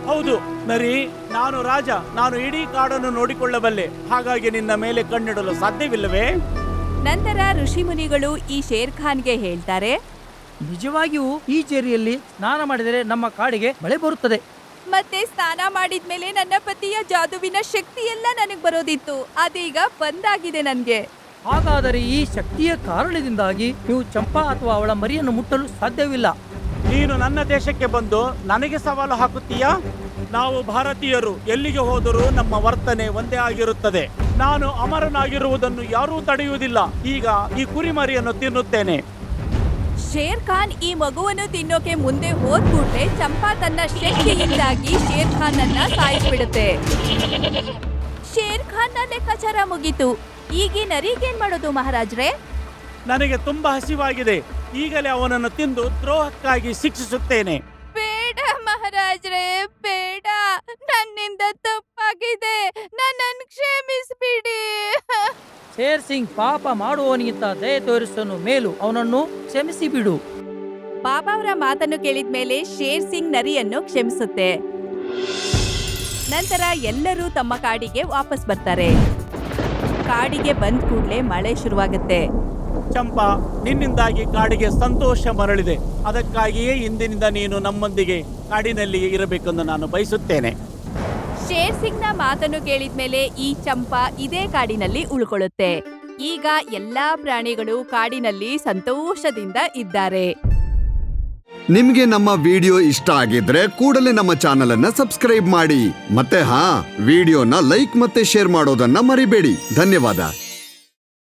ಹೌದು ನರಿ, ನಾನು ರಾಜ. ನಾನು ಇಡೀ ಕಾಡನ್ನು ನೋಡಿಕೊಳ್ಳಬಲ್ಲೆ. ಹಾಗಾಗಿ ನಿನ್ನ ಮೇಲೆ ಕಣ್ಣಿಡಲು ಸಾಧ್ಯವಿಲ್ಲವೇ? ನಂತರ ಋಷಿಮುನಿಗಳು ಈ ಶೇರ್ ಖಾನ್ಗೆ ಹೇಳ್ತಾರೆ, ನಿಜವಾಗಿಯೂ ಈ ಜೇರಿಯಲ್ಲಿ ಸ್ನಾನ ಮಾಡಿದರೆ ನಮ್ಮ ಕಾಡಿಗೆ ಮಳೆ ಬರುತ್ತದೆ. ಮತ್ತೆ ಸ್ನಾನ ಮಾಡಿದ್ಮೇಲೆ ನನ್ನ ಪತಿಯ ಜಾದುವಿನ ಶಕ್ತಿ ಎಲ್ಲ ನನಗ್ ಬರೋದಿತ್ತು, ಅದೀಗ ಬಂದಾಗಿದೆ ನನ್ಗೆ. ಹಾಗಾದರೆ ಈ ಶಕ್ತಿಯ ಕಾರಣದಿಂದಾಗಿ ನೀವು ಚಂಪಾ ಅಥವಾ ಅವಳ ಮರಿಯನ್ನು ಮುಟ್ಟಲು ಸಾಧ್ಯವಿಲ್ಲ. ನೀನು ನನ್ನ ದೇಶಕ್ಕೆ ಬಂದು ನನಗೆ ಸವಾಲು ಹಾಕುತ್ತೀಯಾ? ನಾವು ಭಾರತೀಯರು ಎಲ್ಲಿಗೆ ಹೋದರೂ ನಮ್ಮ ವರ್ತನೆ ಒಂದೇ ಆಗಿರುತ್ತದೆ. ನಾನು ಅಮರನಾಗಿರುವುದನ್ನು ಯಾರೂ ತಡೆಯುವುದಿಲ್ಲ. ಈಗ ಈ ಕುರಿಮರಿಯನ್ನು ತಿನ್ನುತ್ತೇನೆ. ಶೇರ್ ಖಾನ್ ಈ ಮಗುವನ್ನು ತಿನ್ನೋಕೆ ಮುಂದೆ ಹೋದ್ ಕೂಡಲೇ ಚಂಪಾ ತನ್ನ ಶಕ್ತಿಯಿಂದಾಗಿ ಶೇರ್ ಖಾನ್ ಅನ್ನ ಸಾಯಿಸ್ಬಿಡುತ್ತೆ. ಶೇರ್ ಖಾನ್ ಲೆಕ್ಕಾಚಾರ ಮುಗೀತು. ಈಗ ನರಿಗೇನ್ ಮಾಡೋದು ಮಹಾರಾಜ್ರೆ? ನನಗೆ ತುಂಬಾ ಹಸಿವಾಗಿದೆ. ಈಗಲೇ ಅವನನ್ನು ತಿಂದು ದ್ರೋಹಕ್ಕಾಗಿ ಶಿಕ್ಷಿಸುತ್ತೇನೆ. ಬೇಡ ಮಹಾರಾಜ್ರೆ, ಬೇಡ. ನನ್ನಿಂದ ತಪ್ಪಾಗಿದೆ, ನನ್ನನ್ನು ಕ್ಷಮಿಸ್ಬಿಡಿ. ಶೇರ್ ಸಿಂಗ್ ಪಾಪ ಮಾಡುವವನಿಗಿಂತ ದಯೆ ತೋರಿಸಲು ಮೇಲು, ಅವನನ್ನು ಕ್ಷಮಿಸಿ ಬಿಡು. ಬಾಬಾ ಅವರ ಮಾತನ್ನು ಕೇಳಿದ ಮೇಲೆ ಶೇರ್ ಸಿಂಗ್ ನರಿಯನ್ನು ಕ್ಷಮಿಸುತ್ತೆ. ನಂತರ ಎಲ್ಲರೂ ತಮ್ಮ ಕಾಡಿಗೆ ವಾಪಸ್ ಬರ್ತಾರೆ. ಕಾಡಿಗೆ ಬಂದ ಕೂಡ್ಲೆ ಮಳೆ ಶುರುವಾಗುತ್ತೆ. ಚಂಪಾ, ನಿನ್ನಿಂದಾಗಿ ಕಾಡಿಗೆ ಸಂತೋಷ ಮರಳಿದೆ. ಅದಕ್ಕಾಗಿಯೇ ಇಂದಿನಿಂದ ನೀನು ನಮ್ಮೊಂದಿಗೆ ಕಾಡಿನಲ್ಲಿಯೇ ಇರಬೇಕೆಂದು ನಾನು ಬಯಸುತ್ತೇನೆ. ಶೇರ್ ಸಿಂಗ್ ನ ಮಾತನ್ನು ಕೇಳಿದ್ಮೇಲೆ ಈ ಚಂಪಾ ಇದೇ ಕಾಡಿನಲ್ಲಿ ಉಳ್ಕೊಳ್ಳುತ್ತೆ. ಈಗ ಎಲ್ಲಾ ಪ್ರಾಣಿಗಳು ಕಾಡಿನಲ್ಲಿ ಸಂತೋಷದಿಂದ ಇದ್ದಾರೆ. ನಿಮ್ಗೆ ನಮ್ಮ ವಿಡಿಯೋ ಇಷ್ಟ ಆಗಿದ್ರೆ ಕೂಡಲೇ ನಮ್ಮ ಚಾನೆಲ್ ಅನ್ನ ಸಬ್ಸ್ಕ್ರೈಬ್ ಮಾಡಿ. ಮತ್ತೆ ವಿಡಿಯೋನ ಲೈಕ್ ಮತ್ತೆ ಶೇರ್ ಮಾಡೋದನ್ನ ಮರಿಬೇಡಿ. ಧನ್ಯವಾದ.